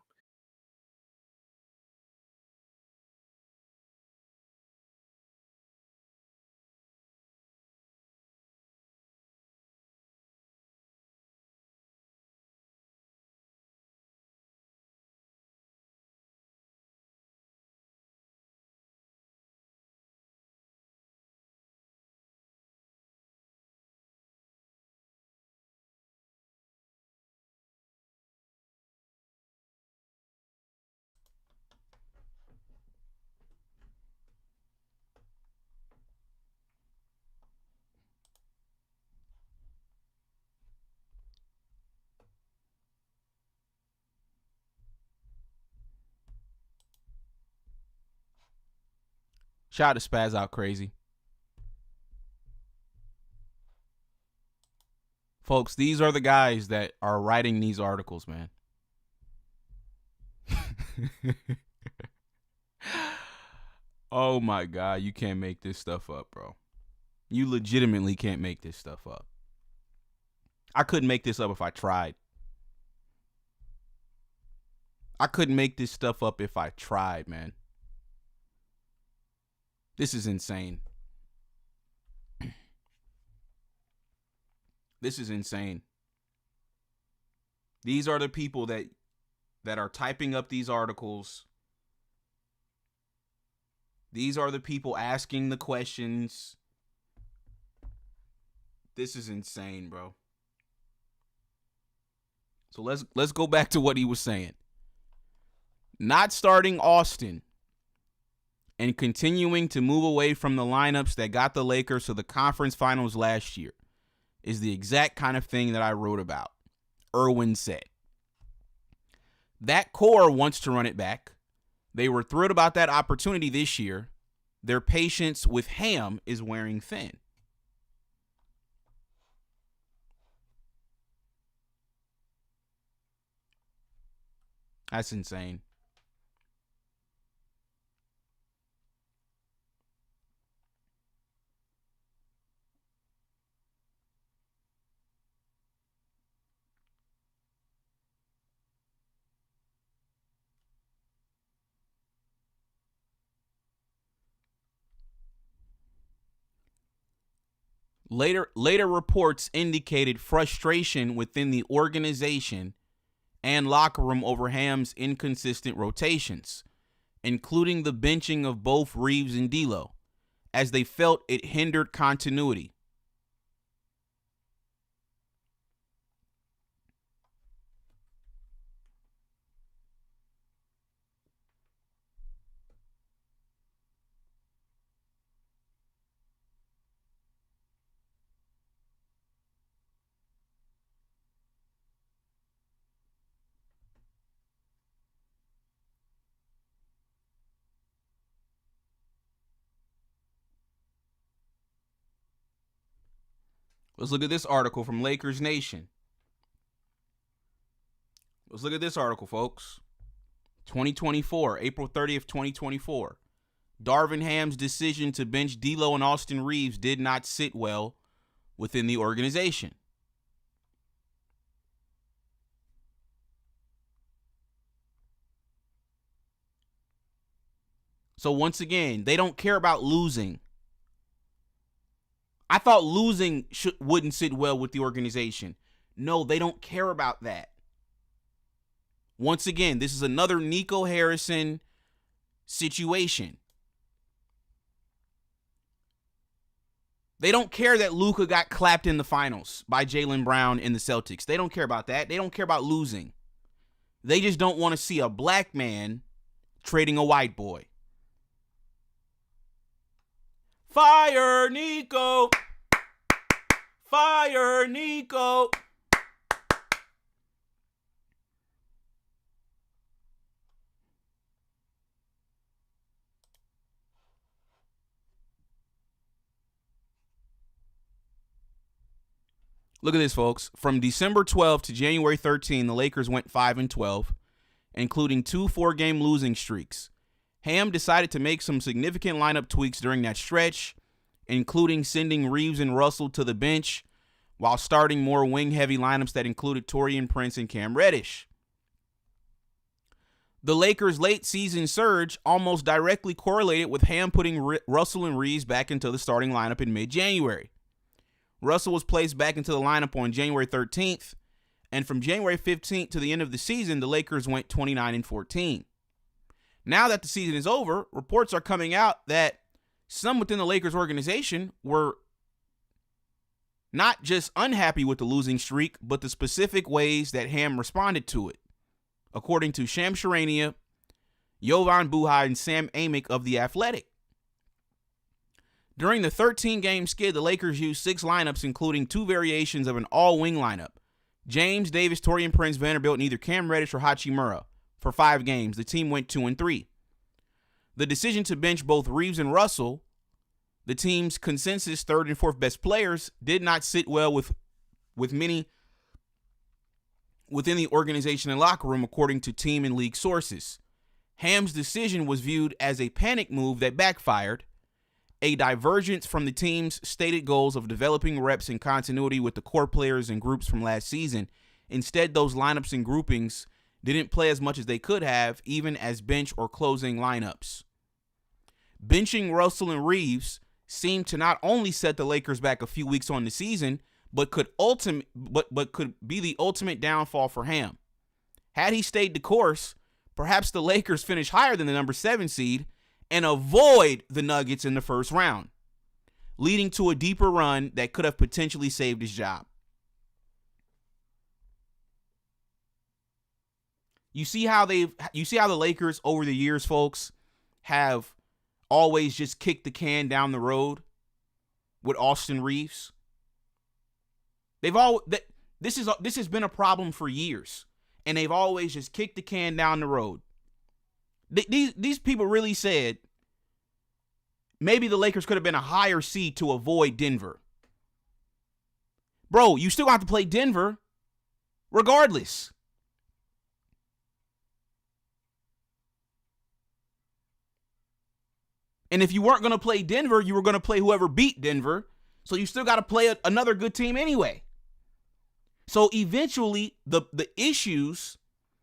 Shout out to Spaz Out Crazy. Folks, these are the guys that are writing these articles, man. Oh my God, you can't make this stuff up, bro. You legitimately can't make this stuff up. I couldn't make this up if I tried. I couldn't make this stuff up if I tried, man. This is insane. This is insane. These are the people that are typing up these articles. These are the people asking the questions. This is insane, bro. So let's go back to what he was saying. Not starting Austin and continuing to move away from the lineups that got the Lakers to the conference finals last year is the exact kind of thing that I wrote about. Irwin said. That core wants to run it back. They were thrilled about that opportunity this year. Their patience with Ham is wearing thin. That's insane. Later reports indicated frustration within the organization and locker room over Ham's inconsistent rotations, including the benching of both Reaves and D'Lo, as they felt it hindered continuity. Let's look at this article from Lakers Nation. Let's look at this article, folks. 2024, April 30th, 2024. Darvin Ham's decision to bench D'Lo and Austin Reaves did not sit well within the organization. So once again, they don't care about losing. I thought losing wouldn't sit well with the organization. No, they don't care about that. Once again, this is another Nico Harrison situation. They don't care that Luka got clapped in the finals by Jaylen Brown and the Celtics. They don't care about that. They don't care about losing. They just don't want to see a black man trading a white boy. Fire Nico! Fire Nico! Look at this, folks. From December 12th to January 13, the Lakers went 5-12, including 2 4-game losing streaks. Ham decided to make some significant lineup tweaks during that stretch, including sending Reaves and Russell to the bench while starting more wing-heavy lineups that included Taurean Prince and Cam Reddish. The Lakers' late-season surge almost directly correlated with Ham putting Russell and Reaves back into the starting lineup in mid-January. Russell was placed back into the lineup on January 13th, and from January 15th to the end of the season, the Lakers went 29-14. Now that the season is over, reports are coming out that some within the Lakers organization were not just unhappy with the losing streak, but the specific ways that Ham responded to it, according to Sham Charania, Jovan Buhai, and Sam Amick of The Athletic. During the 13-game skid, the Lakers used 6 lineups, including 2 variations of an all-wing lineup: James, Davis, Taurean Prince, Vanderbilt, and either Cam Reddish or Hachimura. For 5 games, the team went 2-3. The decision to bench both Reaves and Russell, the team's consensus 3rd and 4th best players, did not sit well with many within the organization and locker room, according to team and league sources. Ham's decision was viewed as a panic move that backfired, a divergence from the team's stated goals of developing reps in continuity with the core players and groups from last season. Instead, those lineups and groupings didn't play as much as they could have, even as bench or closing lineups. Benching Russell and Reaves seemed to not only set the Lakers back a few weeks on the season, but could be the ultimate downfall for Ham. Had he stayed the course, perhaps the Lakers finish higher than the number 7 seed and avoid the Nuggets in the first round, leading to a deeper run that could have potentially saved his job. You see how the Lakers over the years, folks, have always just kicked the can down the road with Austin Reaves. This has been a problem for years, and they've always just kicked the can down the road. These people really said maybe the Lakers could have been a higher seed to avoid Denver. Bro, you still have to play Denver regardless. And if you weren't going to play Denver, you were going to play whoever beat Denver. So you still got to play another good team anyway. So eventually, the issues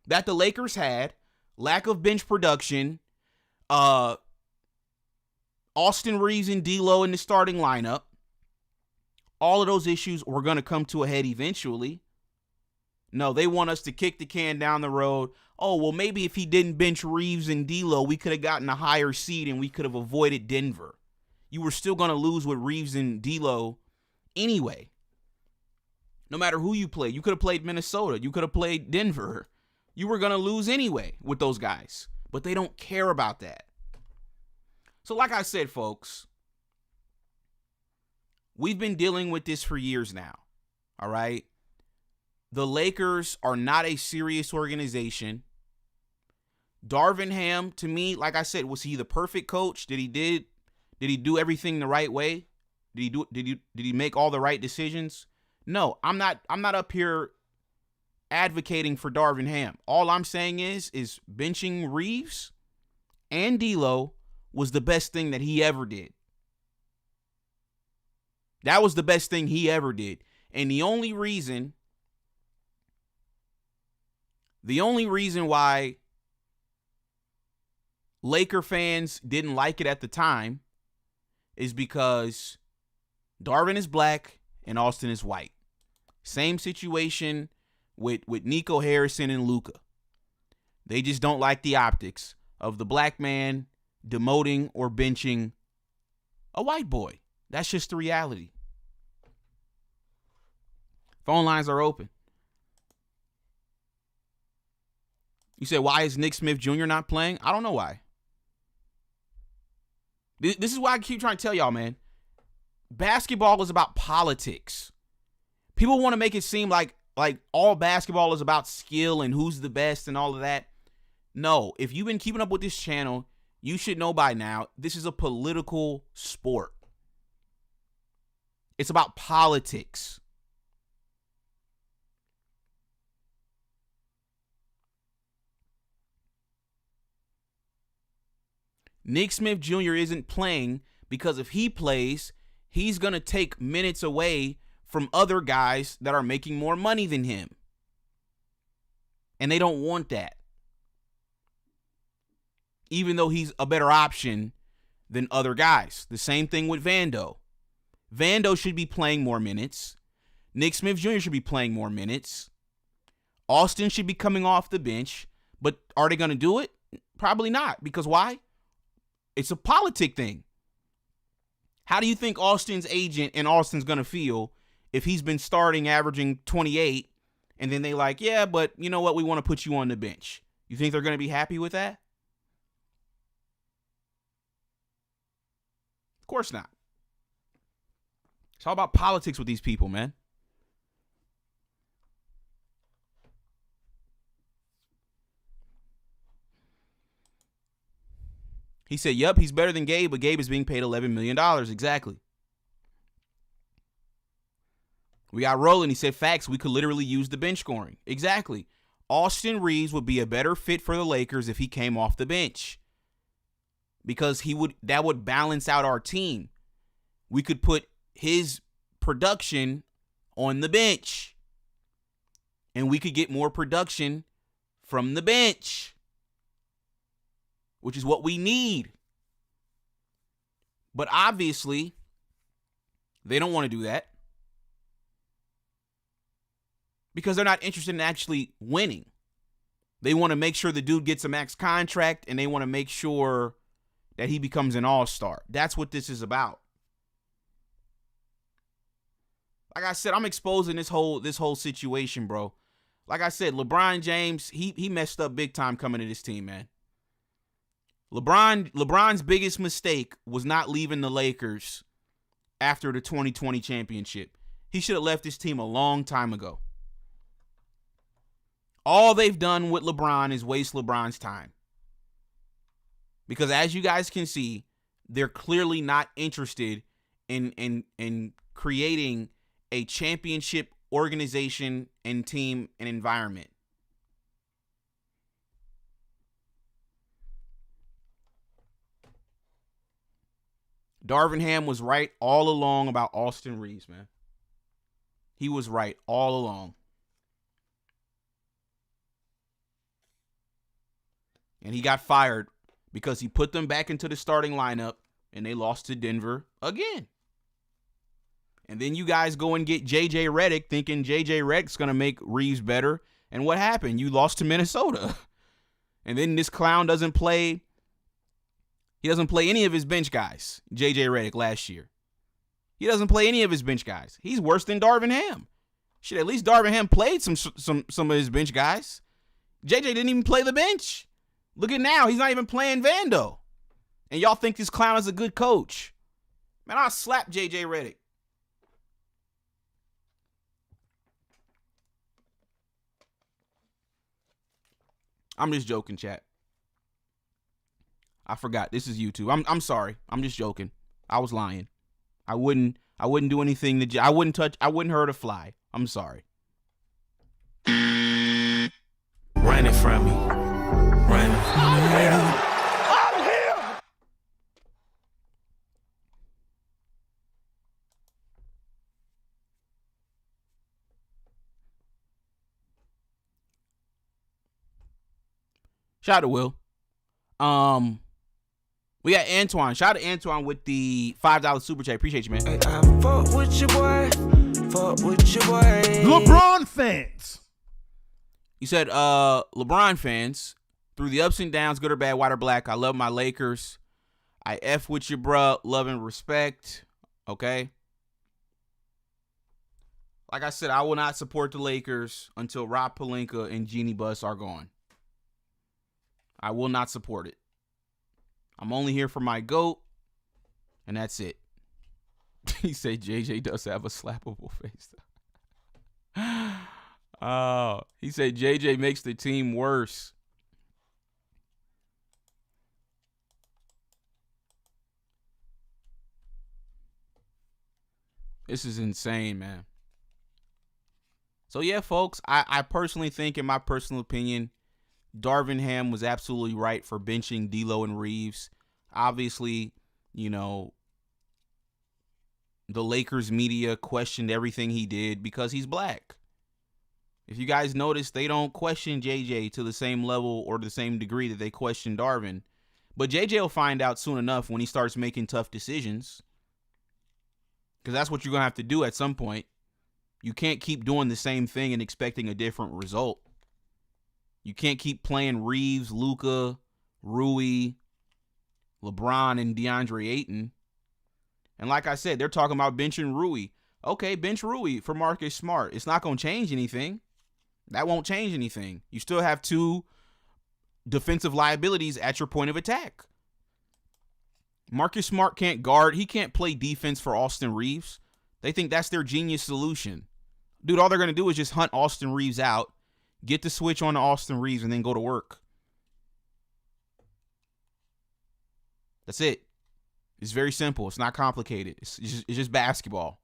that the Lakers had, lack of bench production, Austin Reaves and D'Lo in the starting lineup, all of those issues were going to come to a head eventually. No, they want us to kick the can down the road. Oh, well, maybe if he didn't bench Reaves and D'Lo, we could have gotten a higher seed and we could have avoided Denver. You were still going to lose with Reaves and D'Lo anyway. No matter who you played. You could have played Minnesota. You could have played Denver. You were going to lose anyway with those guys. But they don't care about that. So like I said, folks, we've been dealing with this for years now. All right? The Lakers are not a serious organization. Darvin Ham, to me, like I said, was he the perfect coach? Did he do everything the right way? Did he make all the right decisions? No, I'm not up here advocating for Darvin Ham. All I'm saying is benching Reaves and D'Lo was the best thing that he ever did. That was the best thing he ever did. And the only reason why Laker fans didn't like it at the time is because Darvin is black and Austin is white. Same situation with Nico Harrison and Luka. They just don't like the optics of the black man demoting or benching a white boy. That's just the reality. Phone lines are open. You said, why is Nick Smith Jr. not playing? I don't know why. This is why I keep trying to tell y'all, man. Basketball is about politics. People want to make it seem like all basketball is about skill and who's the best and all of that. No, if you've been keeping up with this channel, you should know by now, this is a political sport. It's about politics. Nick Smith Jr. isn't playing because if he plays, he's going to take minutes away from other guys that are making more money than him. And they don't want that. Even though he's a better option than other guys. The same thing with Vando. Vando should be playing more minutes. Nick Smith Jr. should be playing more minutes. Austin should be coming off the bench. But are they going to do it? Probably not. Because why? It's a politic thing. How do you think Austin's agent and Austin's going to feel if he's been starting averaging 28 and then they like, yeah, but you know what? We want to put you on the bench. You think they're going to be happy with that? Of course not. It's all about politics with these people, man. He said, yep, he's better than Gabe, but Gabe is being paid $11 million. Exactly. We got Roland. He said, facts, we could literally use the bench scoring. Exactly. Austin Reaves would be a better fit for the Lakers if he came off the bench. Because that would balance out our team. We could put his production on the bench. And we could get more production from the bench. Which is what we need. But obviously, they don't want to do that. Because they're not interested in actually winning. They want to make sure the dude gets a max contract, and they want to make sure that he becomes an all-star. That's what this is about. Like I said, I'm exposing this whole situation, bro. Like I said, LeBron James, he messed up big time coming to this team, man. LeBron's biggest mistake was not leaving the Lakers after the 2020 championship. He should have left this team a long time ago. All they've done with LeBron is waste LeBron's time. Because as you guys can see, they're clearly not interested in creating a championship organization and team and environment. Darvin Ham was right all along about Austin Reaves, man. He was right all along. And he got fired because he put them back into the starting lineup and they lost to Denver again. And then you guys go and get J.J. Redick thinking J.J. Redick's going to make Reaves better. And what happened? You lost to Minnesota. And then this clown doesn't play. He doesn't play any of his bench guys, J.J. Redick, last year. He doesn't play any of his bench guys. He's worse than Darvin Ham. Shit, at least Darvin Ham played some of his bench guys. J.J. didn't even play the bench. Look at now. He's not even playing Vando. And y'all think this clown is a good coach. Man, I'll slap J.J. Redick. I'm just joking, chat. I forgot. This is YouTube. I'm sorry. I'm just joking. I was lying. I wouldn't do anything to I wouldn't hurt a fly. I'm sorry. Run it from me. Run it. I'm here. I'm here. Shout out to Will. We got Antoine. Shout out to Antoine with the $5 super chat. Appreciate you, man. I fuck with your boy. Fuck with your boy. LeBron fans. You said LeBron fans, through the ups and downs, good or bad, white or black, I love my Lakers. I F with you, bruh. Love and respect. Okay? Like I said, I will not support the Lakers until Rob Pelinka and Jeannie Buss are gone. I will not support it. I'm only here for my GOAT, and that's it. He said JJ does have a slappable face. Oh, he said JJ makes the team worse. This is insane, man. So yeah, folks, I personally think, in my personal opinion, Darvin Ham was absolutely right for benching D'Lo and Reaves. Obviously, you know, the Lakers media questioned everything he did because he's black. If you guys notice, they don't question JJ to the same level or the same degree that they question Darvin. But JJ will find out soon enough when he starts making tough decisions. Because that's what you're going to have to do at some point. You can't keep doing the same thing and expecting a different result. You can't keep playing Reaves, Luka, Rui, LeBron, and DeAndre Ayton. And like I said, they're talking about benching Rui. Okay, bench Rui for Marcus Smart. It's not going to change anything. That won't change anything. You still have two defensive liabilities at your point of attack. Marcus Smart can't guard. He can't play defense for Austin Reaves. They think that's their genius solution. Dude, all they're going to do is just hunt Austin Reaves out, get the switch on to Austin Reaves, and then go to work. That's it. It's very simple. It's not complicated. It's just basketball.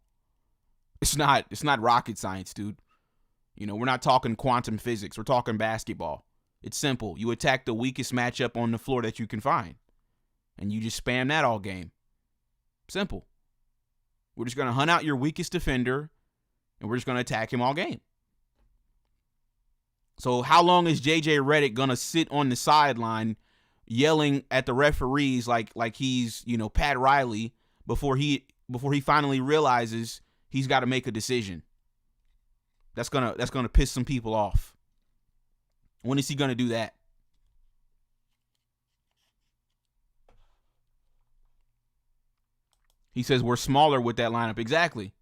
It's not rocket science, dude. You know, we're not talking quantum physics. We're talking basketball. It's simple. You attack the weakest matchup on the floor that you can find. And you just spam that all game. Simple. We're just going to hunt out your weakest defender, and we're just going to attack him all game. So how long is JJ Redick going to sit on the sideline yelling at the referees like he's, you know, Pat Riley before he finally realizes he's got to make a decision? That's gonna piss some people off. When is he gonna do that? He says we're smaller with that lineup. Exactly.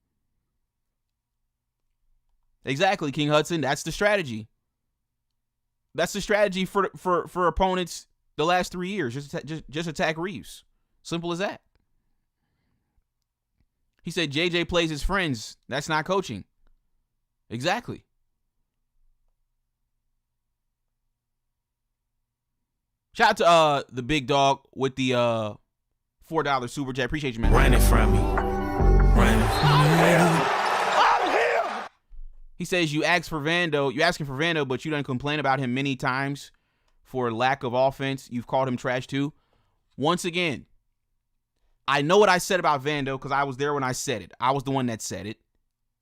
Exactly, King Hudson. That's the strategy. That's the strategy for opponents the last 3 years. Just attack Reaves. Simple as that. He said JJ plays his friends. That's not coaching. Exactly. Shout out to the big dog with the $4 super chat. Appreciate you, man. Running from me. Running from me. He says you asking for Vando, but you done complain about him many times for lack of offense. You've called him trash too. Once again, I know what I said about Vando because I was there when I said it. I was the one that said it.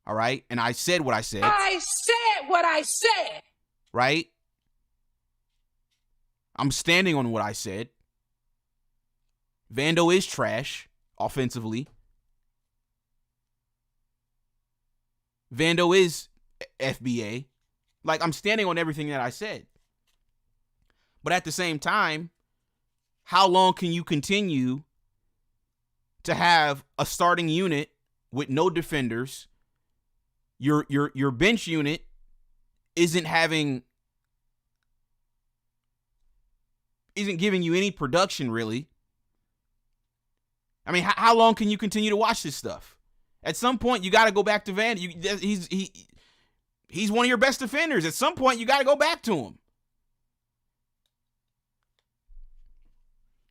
All right? And I said what I said. I said what I said. Right? I'm standing on what I said. Vando is trash offensively. Vando is FBA. Like, I'm standing on everything that I said. But at the same time, how long can you continue to have a starting unit with no defenders? Your bench unit isn't giving you any production, really. I mean, how long can you continue to watch this stuff? At some point, you got to go back to Van. He's one of your best defenders. At some point, you got to go back to him.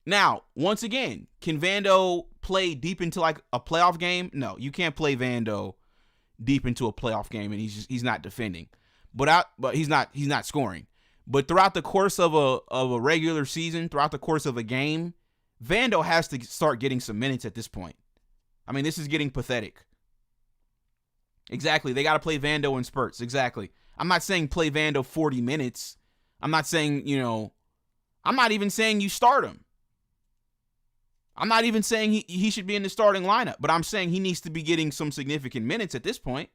Now, once again, can Vando play deep into like a playoff game? No, you can't play Vando deep into a playoff game and he's not defending. But he's not scoring. But throughout the course of a regular season, throughout the course of a game, Vando has to start getting some minutes at this point. I mean, this is getting pathetic. Exactly. They got to play Vando in spurts. Exactly. I'm not saying play Vando 40 minutes. I'm not saying, I'm not even saying you start him. I'm not even saying he should be in the starting lineup, but I'm saying he needs to be getting some significant minutes at this point.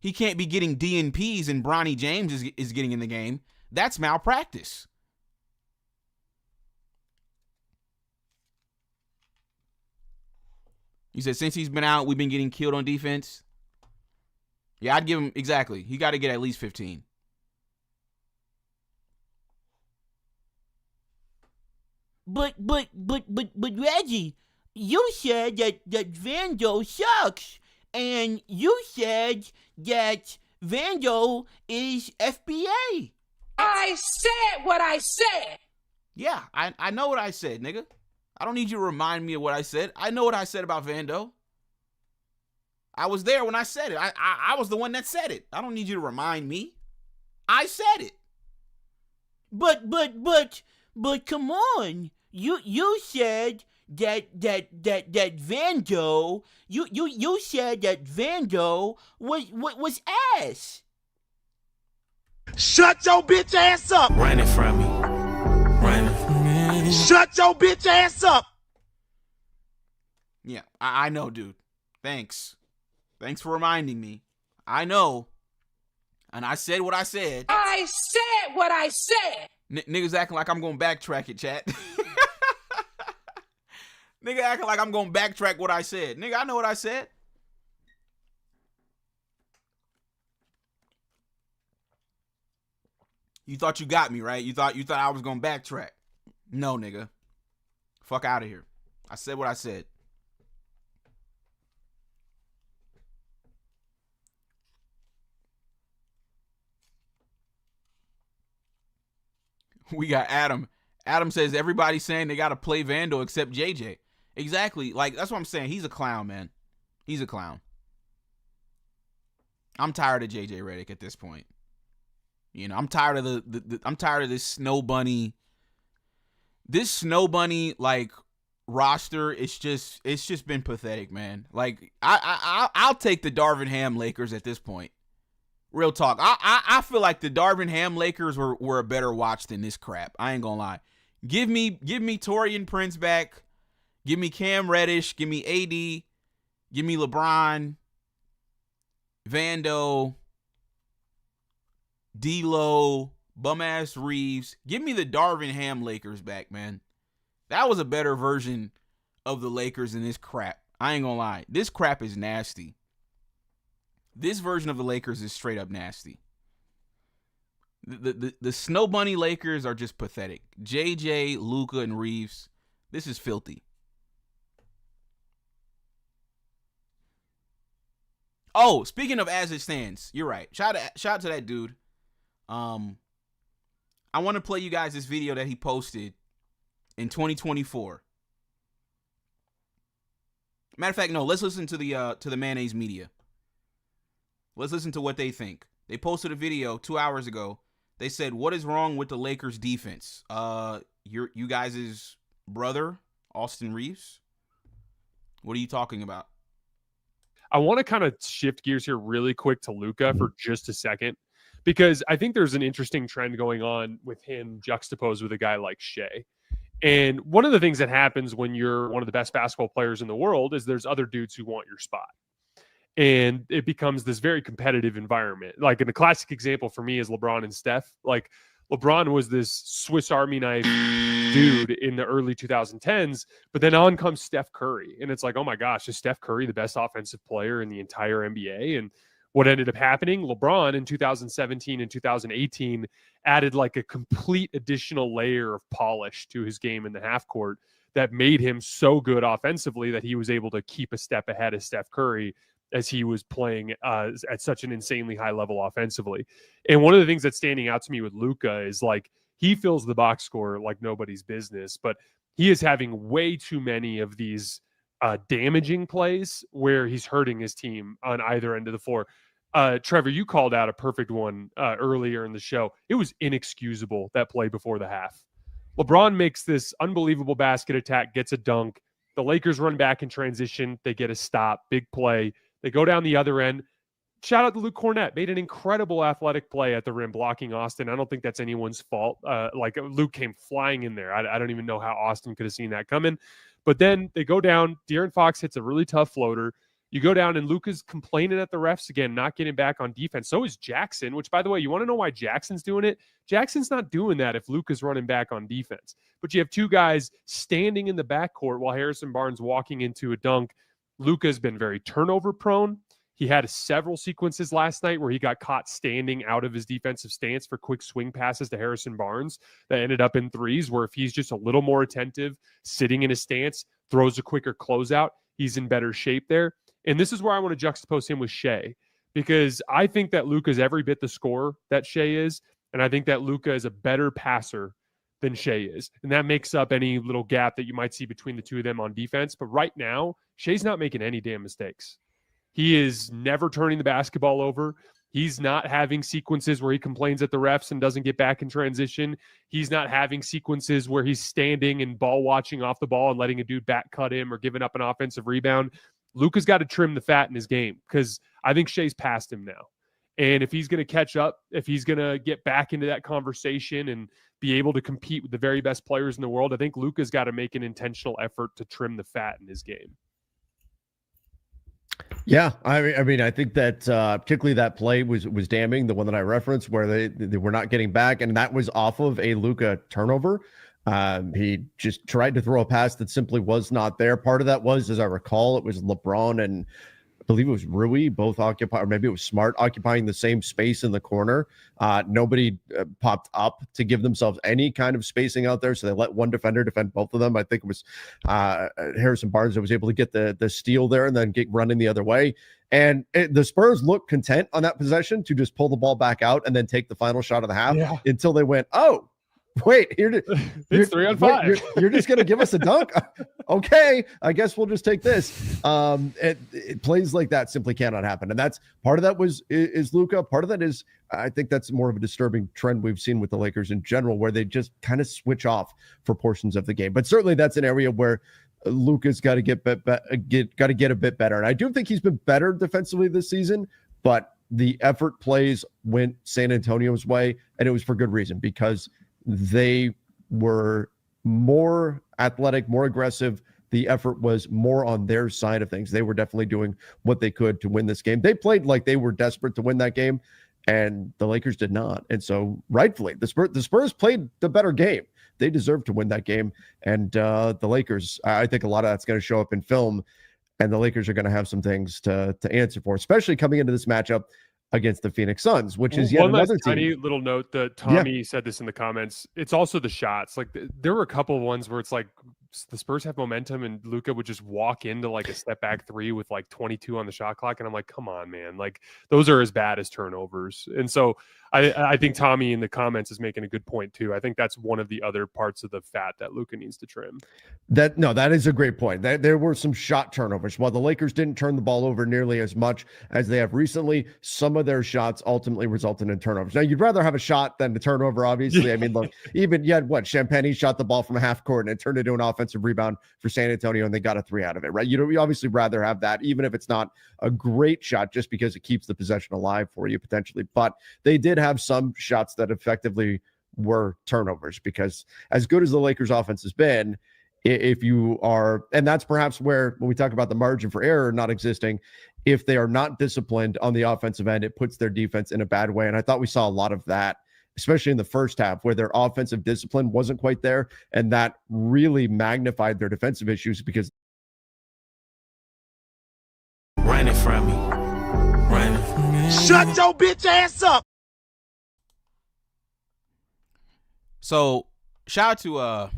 He can't be getting DNPs and Bronny James is getting in the game. That's malpractice. He said, since he's been out, we've been getting killed on defense. Yeah, I'd give him, exactly. He got to get at least 15. But Reggie, you said that Vando sucks, and you said that Vando is FBA. I said what I said. Yeah, I know what I said, nigga. I don't need you to remind me of what I said. I know what I said about Vando. I was there when I said it. I was the one that said it. I don't need you to remind me. I said it. But come on. You said that Vando, you said that Vando was ass. Shut your bitch ass up. Running from me. Running from me. Shut your bitch ass up. Yeah, I know, dude. Thanks for reminding me. I know. And I said what I said. I said what I said. Niggas acting like I'm going to backtrack it, chat. Nigga acting like I'm going to backtrack what I said. Nigga, I know what I said. You thought you got me, right? You thought I was going to backtrack. No, nigga. Fuck out of here. I said what I said. We got Adam. Adam says everybody's saying they got to play Vando except JJ. Exactly. Like, that's what I'm saying. He's a clown, man. He's a clown. I'm tired of JJ Redick at this point. You know, I'm tired of I'm tired of this Snow Bunny. This Snow Bunny like roster, it's just been pathetic, man. Like I'll take the Darvin Ham Lakers at this point. Real talk. I feel like the Darvin Ham Lakers were a better watch than this crap. I ain't gonna lie. Give me Taurean Prince back. Give me Cam Reddish. Give me AD. Give me LeBron. Vando. D-Lo. Bum-ass Reaves. Give me the Darvin Ham Lakers back, man. That was a better version of the Lakers than this crap. I ain't gonna lie. This crap is nasty. This version of the Lakers is straight up nasty. The Snow Bunny Lakers are just pathetic. JJ, Luka, and Reaves. This is filthy. Oh, speaking of as it stands, you're right. Shout out to that dude. I want to play you guys this video that he posted in 2024. Matter of fact, no, let's listen to the Mayonnaise Media. Let's listen to what they think. They posted a video 2 hours ago. They said, "What is wrong with the Lakers defense?" You guys' brother, Austin Reaves. What are you talking about? I want to kind of shift gears here really quick to Luka for just a second, because I think there's an interesting trend going on with him juxtaposed with a guy like Shea. And one of the things that happens when you're one of the best basketball players in the world is there's other dudes who want your spot. And it becomes this very competitive environment. Like, in a classic example for me is LeBron and Steph. Like, LeBron was this Swiss Army knife dude in the early 2010s, but then on comes Steph Curry. And it's like, oh my gosh, is Steph Curry the best offensive player in the entire NBA? And what ended up happening, LeBron in 2017 and 2018 added like a complete additional layer of polish to his game in the half court that made him so good offensively that he was able to keep a step ahead of Steph Curry as he was playing at such an insanely high level offensively. And one of the things that's standing out to me with Luka is like, he fills the box score like nobody's business, but he is having way too many of these damaging plays where he's hurting his team on either end of the floor. Trevor, you called out a perfect one earlier in the show. It was inexcusable, that play before the half. LeBron makes this unbelievable basket attack, gets a dunk. The Lakers run back in transition. They get a stop, big play. They go down the other end. Shout out to Luke Cornett. Made an incredible athletic play at the rim, blocking Austin. I don't think that's anyone's fault. Like, Luke came flying in there. I don't even know how Austin could have seen that coming. But then they go down. De'Aaron Fox hits a really tough floater. You go down, and Luka's complaining at the refs again, not getting back on defense. So is Jackson, which, by the way, you want to know why Jackson's doing it? Jackson's not doing that if Luka's running back on defense. But you have two guys standing in the backcourt while Harrison Barnes walking into a dunk. Luka's been very turnover prone. He had several sequences last night where he got caught standing out of his defensive stance for quick swing passes to Harrison Barnes that ended up in threes, where if he's just a little more attentive, sitting in his stance, throws a quicker closeout, he's in better shape there. And this is where I want to juxtapose him with Shea, because I think that Luka's every bit the scorer that Shea is, and I think that Luka is a better passer than Shea is. And that makes up any little gap that you might see between the two of them on defense. But right now, Shea's not making any damn mistakes. He is never turning the basketball over. He's not having sequences where he complains at the refs and doesn't get back in transition. He's not having sequences where he's standing and ball watching off the ball and letting a dude back cut him or giving up an offensive rebound. Luka's got to trim the fat in his game, because I think Shea's past him now. And if he's going to catch up, if he's going to get back into that conversation and be able to compete with the very best players in the world, I think Luka's got to make an intentional effort to trim the fat in his game. Yeah, I mean, I think that particularly that play was damning, the one that I referenced where they were not getting back, and that was off of a Luka turnover. He just tried to throw a pass that simply was not there. Part of that was, as I recall, it was LeBron and I believe it was Rui, both occupy, or maybe it was Smart occupying the same space in the corner. Nobody popped up to give themselves any kind of spacing out there, so they let one defender defend both of them. I think it was Harrison Barnes that was able to get the steal there and then get running the other way. And the Spurs looked content on that possession to just pull the ball back out and then take the final shot of the half until they went, oh, wait, it's 3 on 5. You're just going to give us a dunk? Okay, I guess we'll just take this. It plays like that simply cannot happen. And that's part of that is Luka. Part of that is, I think that's more of a disturbing trend we've seen with the Lakers in general, where they just kind of switch off for portions of the game. But certainly that's an area where Luka's got to get a bit better. And I do think he's been better defensively this season, but the effort plays went San Antonio's way, and it was for good reason, because they were more athletic, more aggressive. The effort was more on their side of things. They were definitely doing what they could to win this game. They played like they were desperate to win that game, and the Lakers did not. And so rightfully, the Spurs played the better game. They deserved to win that game. And the Lakers, I think a lot of that's going to show up in film, and the Lakers are going to have some things to answer for, especially coming into this matchup against the Phoenix Suns, which is yet another team. Tiny little note that Tommy said this in the comments. It's also the shots. Like there were a couple of ones where it's like the Spurs have momentum and Luka would just walk into like a step back three with like 22 on the shot clock. And I'm like, come on, man. Like those are as bad as turnovers. And so I think Tommy in the comments is making a good point too. I think that's one of the other parts of the fat that Luka needs to trim. That is a great point. There were some shot turnovers. While the Lakers didn't turn the ball over nearly as much as they have recently, some of their shots ultimately resulted in turnovers. Now, you'd rather have a shot than a turnover, obviously. I mean, look, even you had Champagne shot the ball from a half court and it turned into an offensive rebound for San Antonio, and they got a 3 out of it, right? You obviously rather have that, even if it's not a great shot, just because it keeps the possession alive for you potentially. But they did have some shots that effectively were turnovers, because as good as the Lakers offense has been, if you are, and that's perhaps where, when we talk about the margin for error not existing, if they are not disciplined on the offensive end, it puts their defense in a bad way. And I thought we saw a lot of that, especially in the first half, where their offensive discipline wasn't quite there. And that really magnified their defensive issues, because running from me. Shut your bitch ass up. So shout out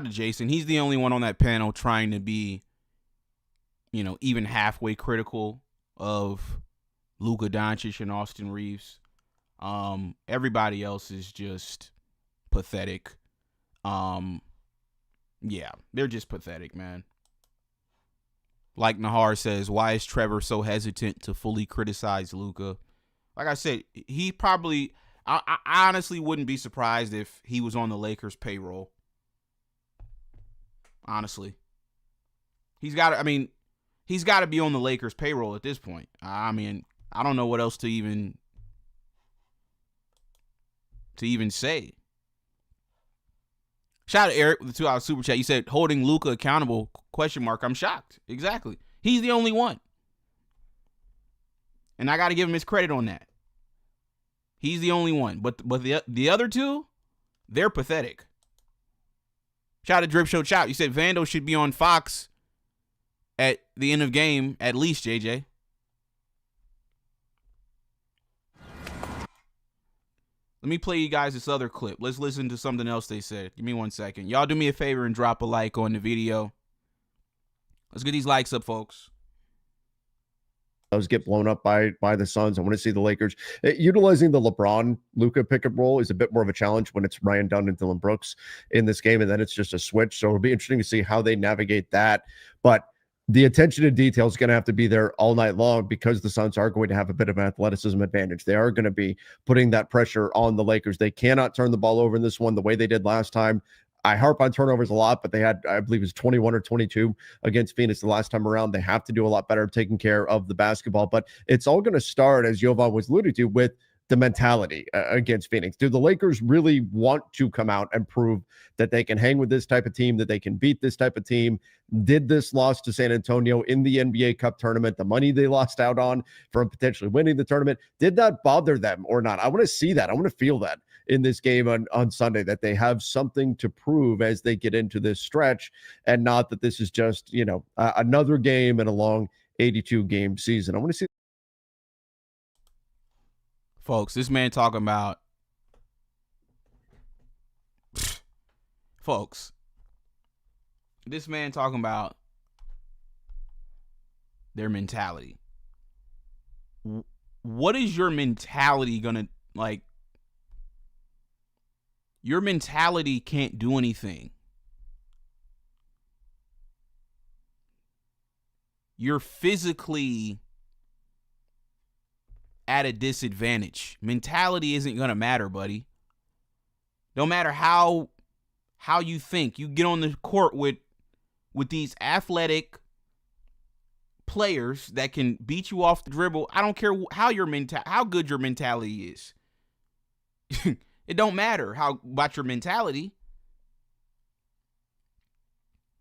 to Jason. He's the only one on that panel trying to be, even halfway critical of Luka Doncic and Austin Reaves. Everybody else is just pathetic. Yeah, they're just pathetic, man. Like Nahar says, why is Trevor so hesitant to fully criticize Luka? Like I said, he probably, I honestly wouldn't be surprised if he was on the Lakers payroll. Honestly. He's got to be on the Lakers payroll at this point. I mean, I don't know what else to even say. Shout out to Eric with the $2 super chat. You said holding Luka accountable, ? I'm shocked. Exactly. He's the only one. And I got to give him his credit on that. He's the only one. But the other two, they're pathetic. Shout out to Drip Show Chow. You said Vando should be on Fox at the end of game, at least, JJ. Let me play you guys this other clip. Let's listen to something else they said. Give me 1 second. Y'all do me a favor and drop a like on the video. Let's get these likes up, folks. Those get blown up by the Suns. I want to see the Lakers utilizing the LeBron Luka pick and roll is a bit more of a challenge when it's Ryan Dunn and Dillon Brooks in this game, and then it's just a switch. So it'll be interesting to see how they navigate that. But the attention to detail is going to have to be there all night long because the Suns are going to have a bit of an athleticism advantage. They are going to be putting that pressure on the Lakers. They cannot turn the ball over in this one the way they did last time. I harp on turnovers a lot, but they had, I believe it was 21 or 22 against Phoenix the last time around. They have to do a lot better taking care of the basketball, but it's all going to start, as Jovan was alluding to, with the mentality against Phoenix. Do the Lakers really want to come out and prove that they can hang with this type of team, that they can beat this type of team? Did this loss to San Antonio in the NBA Cup tournament, the money they lost out on from potentially winning the tournament, did that bother them or not? I want to see that. I want to feel that in this game on Sunday, that they have something to prove as they get into this stretch, and not that this is just, another game in a long 82 game season. I want to see. Folks, this man talking about, folks, this man talking about their mentality. What is your mentality gonna, like? Your mentality can't do anything. You're physically at a disadvantage. Mentality isn't going to matter, buddy. No matter how you think. You get on the court with these athletic players that can beat you off the dribble. I don't care how good your mentality is. It don't matter about your mentality.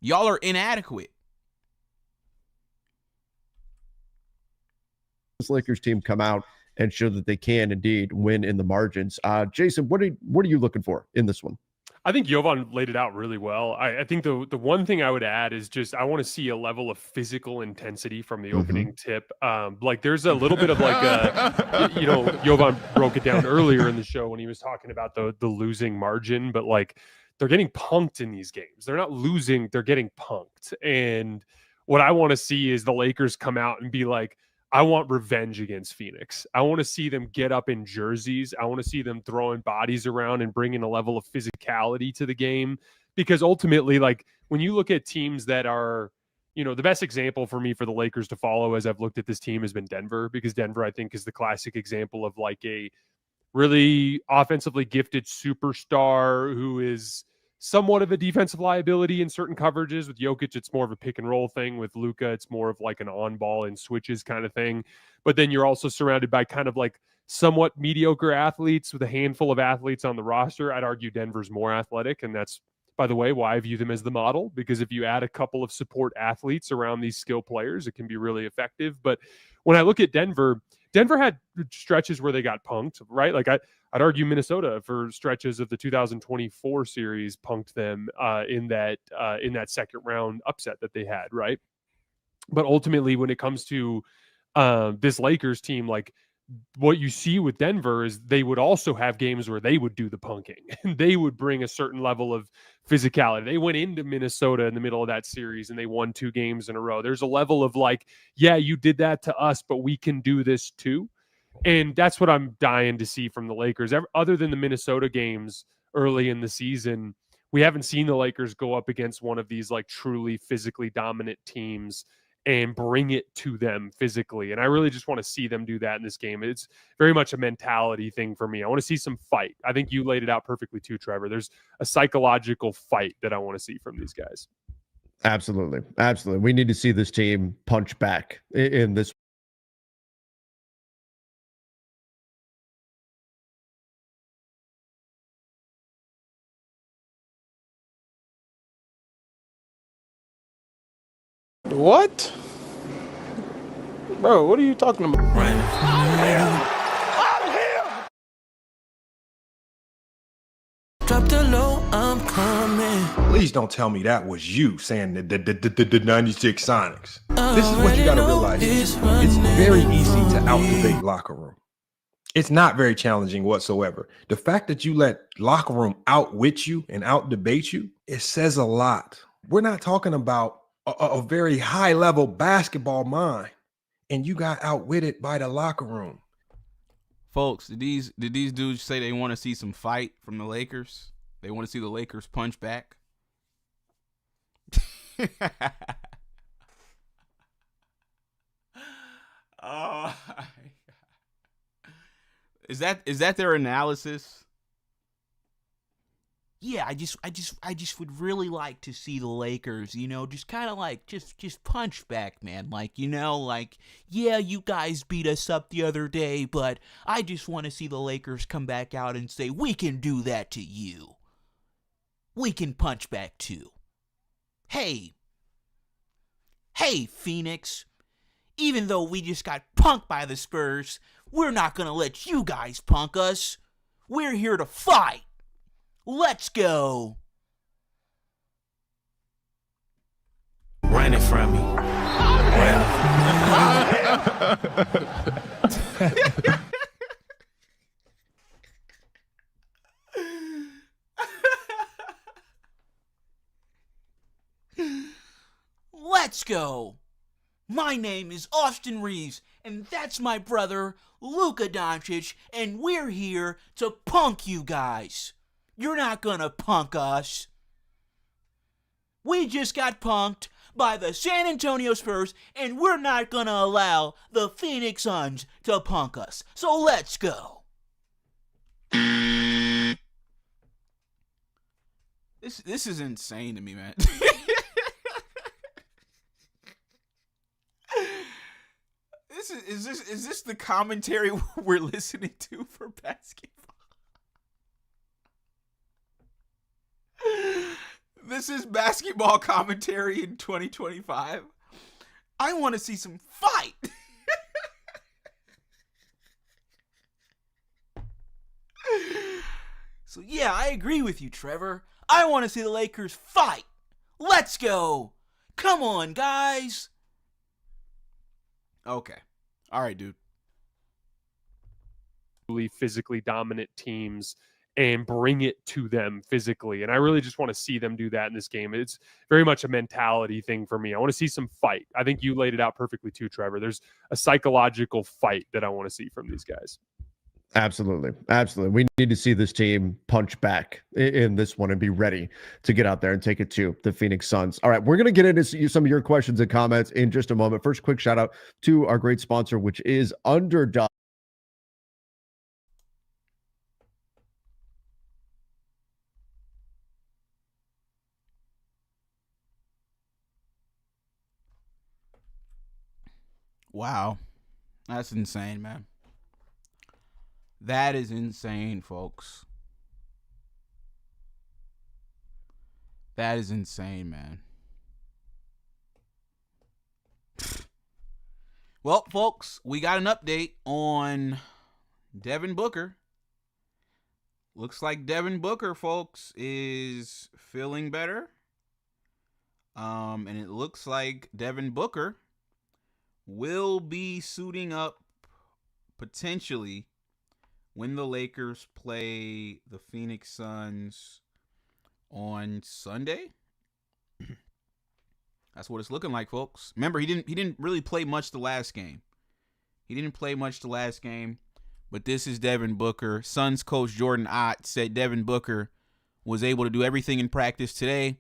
Y'all are inadequate. This Lakers team come out and show that they can indeed win in the margins. Jason, what are you looking for in this one? I think Jovan laid it out really well. I think the one thing I would add is just I want to see a level of physical intensity from the opening tip. Like there's a little bit of like Jovan broke it down earlier in the show when he was talking about the losing margin, but like they're getting punked in these games. They're not losing, they're getting punked. And what I want to see is the Lakers come out and be like, I want revenge against Phoenix. I want to see them get up in jerseys. I want to see them throwing bodies around and bringing a level of physicality to the game. Because ultimately, like when you look at teams that are, the best example for me for the Lakers to follow as I've looked at this team has been Denver, because Denver, I think, is the classic example of like a really offensively gifted superstar who is somewhat of a defensive liability in certain coverages. With Jokic, it's more of a pick and roll thing. With Luka, it's more of like an on ball and switches kind of thing. But then you're also surrounded by kind of like somewhat mediocre athletes with a handful of athletes on the roster. I'd argue Denver's more athletic. And that's, by the way, why I view them as the model, because if you add a couple of support athletes around these skill players, it can be really effective. But when I look at Denver had stretches where they got punked, right? Like I'd argue Minnesota for stretches of the 2024 series punked them in that second round upset that they had, right? But ultimately, when it comes to this Lakers team, like what you see with Denver is they would also have games where they would do the punking and they would bring a certain level of physicality. They went into Minnesota in the middle of that series and they won 2 games in a row. There's a level of like, yeah, you did that to us, but we can do this too. And that's what I'm dying to see from the Lakers. Other than the Minnesota games early in the season, we haven't seen the Lakers go up against one of these like truly physically dominant teams and bring it to them physically. And I really just want to see them do that in this game. It's very much a mentality thing for me. I want to see some fight. I think you laid it out perfectly too, Trevor. There's a psychological fight that I want to see from these guys. Absolutely. Absolutely. We need to see this team punch back in this. What? Bro, what are you talking about? Drop the low, I'm coming. Please don't tell me that was you saying the 96 Sonics. This is what you got to realize. It's very easy to out-debate locker room. It's not very challenging whatsoever. The fact that you let locker room outwit you and out debate you, it says a lot. We're not talking about a very high level basketball mind, and you got outwitted by the locker room. Folks, did these dudes say they want to see some fight from the Lakers? They want to see the Lakers punch back? Oh, is that their analysis? Yeah, I just would really like to see the Lakers, just kind of like just punch back, man. Like, yeah, you guys beat us up the other day, but I just want to see the Lakers come back out and say, we can do that to you. We can punch back too. Hey, Phoenix. Even though we just got punked by the Spurs, we're not going to let you guys punk us. We're here to fight. Let's go. Running from me. Let's go. My name is Austin Reaves, and that's my brother, Luka Doncic, and we're here to punk you guys. You're not gonna punk us. We just got punked by the San Antonio Spurs, and we're not gonna allow the Phoenix Suns to punk us. So let's go. This is insane to me, man. Is this the commentary we're listening to for basketball? This is basketball commentary in 2025. I want to see some fight. So yeah, I agree with you, Trevor. I want to see the Lakers fight. Let's go. Come on, guys. Okay. All right, dude. Physically dominant teams and bring it to them physically. And I really just want to see them do that in this game. It's very much a mentality thing for me. I want to see some fight. I think you laid it out perfectly too, Trevor. There's a psychological fight that I want to see from these guys. Absolutely. Absolutely. We need to see this team punch back in this one and be ready to get out there and take it to the Phoenix Suns. All right. We're going to get into some of your questions and comments in just a moment. First, quick shout out to our great sponsor, which is Underdog. Wow. That's insane, man. That is insane, folks. That is insane, man. Well, folks, we got an update on Devin Booker. Looks like Devin Booker, folks, is feeling better. And it looks like Devin Booker will be suiting up potentially when the Lakers play the Phoenix Suns on Sunday. That's what it's looking like, folks. Remember, he didn't really play much the last game. But this is Devin Booker. Suns coach Jordan Ott said Devin Booker was able to do everything in practice today.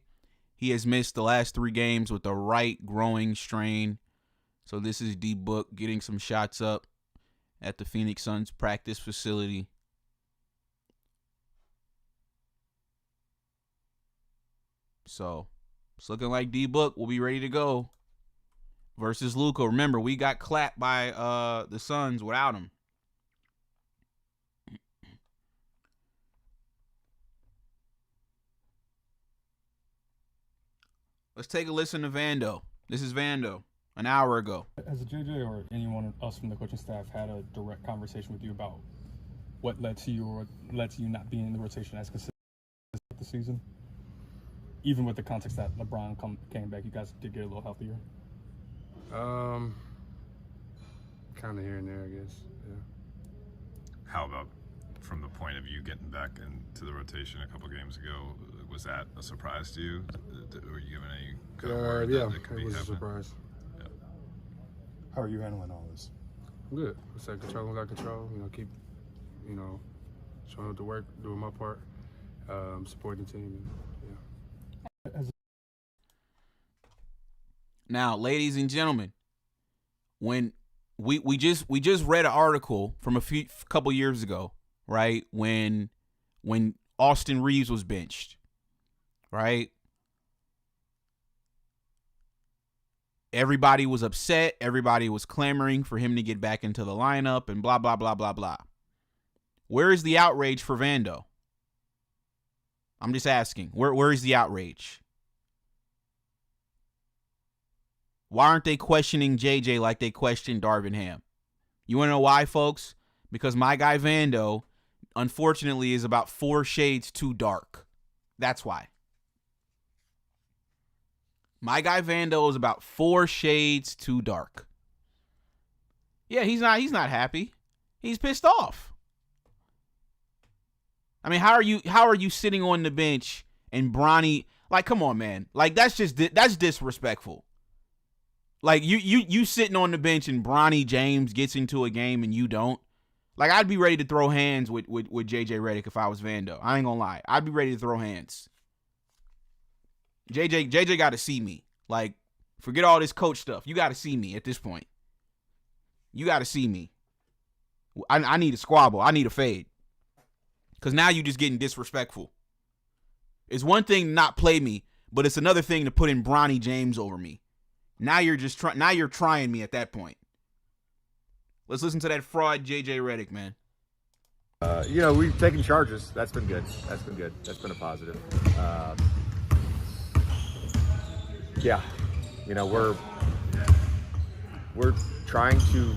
He has missed the last 3 games with a right growing strain. So this is D-Book getting some shots up at the Phoenix Suns practice facility. So it's looking like D-Book will be ready to go versus Luka. Remember, we got clapped by the Suns without him. Let's take a listen to Vando. This is Vando. An hour ago. Has JJ or anyone else from the coaching staff had a direct conversation with you about what led to you or what led to you not being in the rotation as consistent this season? Even with the context that LeBron came back, you guys did get a little healthier. Kind of here and there, I guess. Yeah. how about from the point of view getting back into the rotation a couple games ago? Was that a surprise to you? Were you given any kind of word Yeah, that could it be was a happening? surprise. Yeah. How are you handling all this? I'm good. It's like control, got control. Keep, showing up to work, doing my part, supporting the team. Yeah. Now, ladies and gentlemen, when we just read an article from a couple years ago, right? When Austin Reaves was benched, right? Everybody was upset. Everybody was clamoring for him to get back into the lineup and blah, blah, blah, blah, blah. Where is the outrage for Vando? I'm just asking. Where is the outrage? Why aren't they questioning JJ like they questioned Darvin Ham? You want to know why, folks? Because my guy Vando, unfortunately, is about 4 shades too dark. That's why. My guy Vando is about 4 shades too dark. Yeah, he's not happy. He's pissed off. I mean, how are you sitting on the bench and Bronny, like, come on, man. Like, that's disrespectful. Like, you sitting on the bench and Bronny James gets into a game and you don't. Like, I'd be ready to throw hands with JJ Redick if I was Vando. I ain't gonna lie. I'd be ready to throw hands. JJ got to see me. Like, forget all this coach stuff. You got to see me at this point. You got to see me. I need a squabble. I need a fade. Because now you just getting disrespectful. It's one thing to not play me, but it's another thing to put in Bronny James over me. Now you're just trying me at that point. Let's listen to that fraud JJ Redick, man. We've taken charges. That's been good. That's been a positive. We're trying to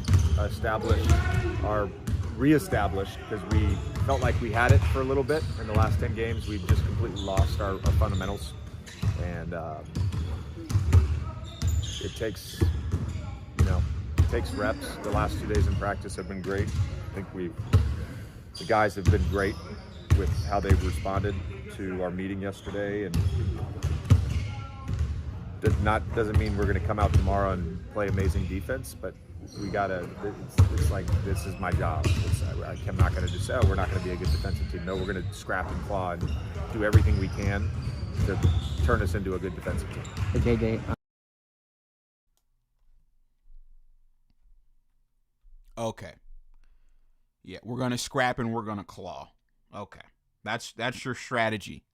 reestablish, because we felt like we had it for a little bit in the last 10 games. We've just completely lost our fundamentals, and it takes reps. The last 2 days in practice have been great. I think the guys have been great with how they've responded to our meeting yesterday, and doesn't mean we're going to come out tomorrow and play amazing defense, but we gotta. It's like, this is my job. I'm not going to just say, we're not going to be a good defensive team. No, we're going to scrap and claw and do everything we can to turn us into a good defensive team. Hey, JJ. Okay. Yeah, we're gonna scrap and we're gonna claw. Okay, that's your strategy.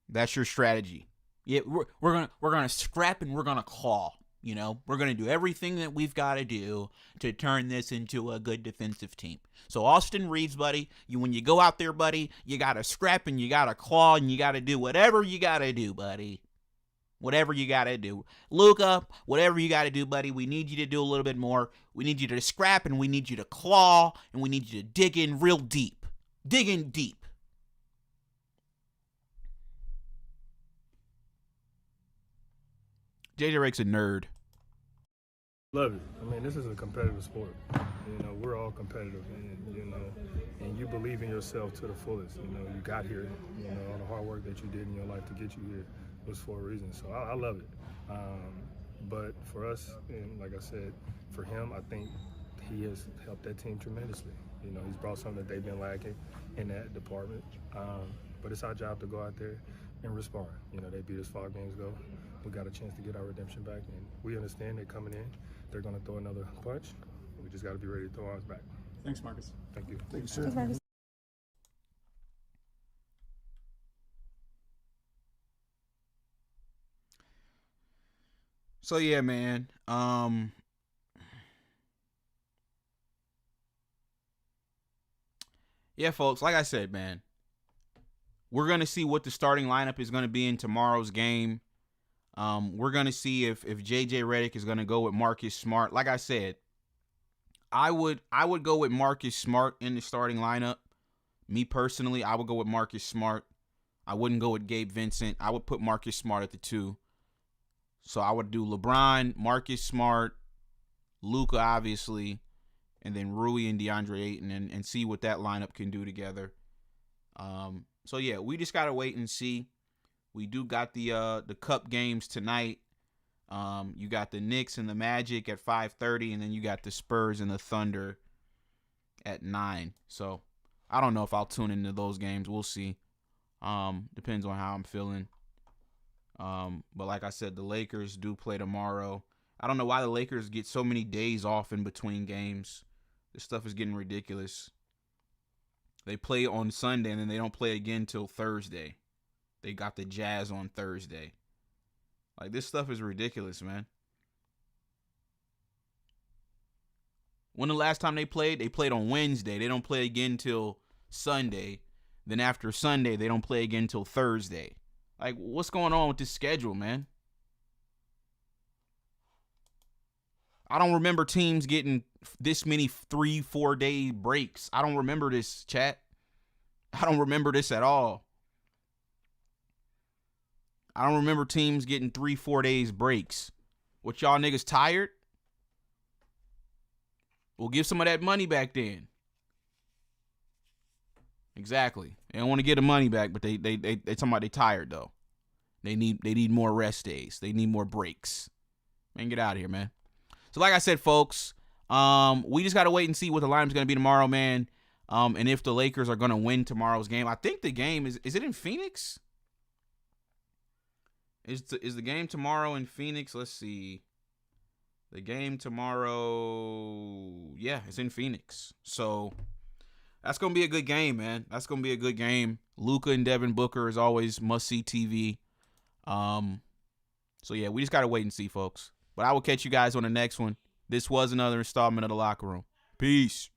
That's your strategy. Yeah, we're gonna scrap and we're gonna claw. We're gonna do everything that we've got to do to turn this into a good defensive team. So Austin Reaves, buddy, when you go out there, buddy, you gotta scrap and you gotta claw and you gotta do whatever you gotta do, buddy. Whatever you got to do. Luka, whatever you got to do, buddy, we need you to do a little bit more. We need you to scrap, and we need you to claw, and we need you to dig in real deep. Dig in deep. JJ Redick's a nerd. Love it. I mean, this is a competitive sport. We're all competitive, and you believe in yourself to the fullest. You got here, all the hard work that you did in your life to get you here was for a reason. So I love it. But for us, and like I said, for him, I think he has helped that team tremendously. He's brought something that they've been lacking in that department. But it's our job to go out there and respond. They beat us 5 games ago. We got a chance to get our redemption back, and we understand they're coming in. They're going to throw another punch. We just got to be ready to throw ours back. Thanks, Marcus. Thank you. Thank you, sir. Thanks, Marcus. So yeah, man. Yeah, folks, like I said, man, we're going to see what the starting lineup is going to be in tomorrow's game. We're going to see if JJ Redick is going to go with Marcus Smart. Like I said, I would go with Marcus Smart in the starting lineup. Me personally, I would go with Marcus Smart. I wouldn't go with Gabe Vincent. I would put Marcus Smart at the 2. So I would do LeBron, Marcus Smart, Luka, obviously, and then Rui and DeAndre Ayton and see what that lineup can do together. So yeah, we just gotta wait and see. We do got the cup games tonight. You got the Knicks and the Magic at 5:30, and then you got the Spurs and the Thunder at 9. So I don't know if I'll tune into those games. We'll see. Depends on how I'm feeling. But like I said, the Lakers do play tomorrow. I don't know why the Lakers get so many days off in between games. This stuff is getting ridiculous. They play on Sunday, and then they don't play again till Thursday. They got the Jazz on Thursday. Like, this stuff is ridiculous, man. When the last time they played on Wednesday. They don't play again till Sunday. Then after Sunday, they don't play again till Thursday. Like, what's going on with this schedule, man? I don't remember teams getting this many 3-4 day breaks. I don't remember this, chat. I don't remember this at all. I don't remember teams getting 3-4 days breaks. What, y'all niggas tired? We'll give some of that money back then. Exactly. They don't want to get the money back, but they talking about they tired though. They need more rest days. They need more breaks. Man, get out of here, man. So like I said, folks, we just gotta wait and see what the lineup's gonna be tomorrow, man. And if the Lakers are gonna win tomorrow's game. I think the game is it in Phoenix? Is the game tomorrow in Phoenix? Let's see. The game tomorrow, yeah, it's in Phoenix. So that's going to be a good game, man. That's going to be a good game. Luka and Devin Booker is always must-see TV. So, yeah, we just got to wait and see, folks. But I will catch you guys on the next one. This was another installment of The Locker Room. Peace.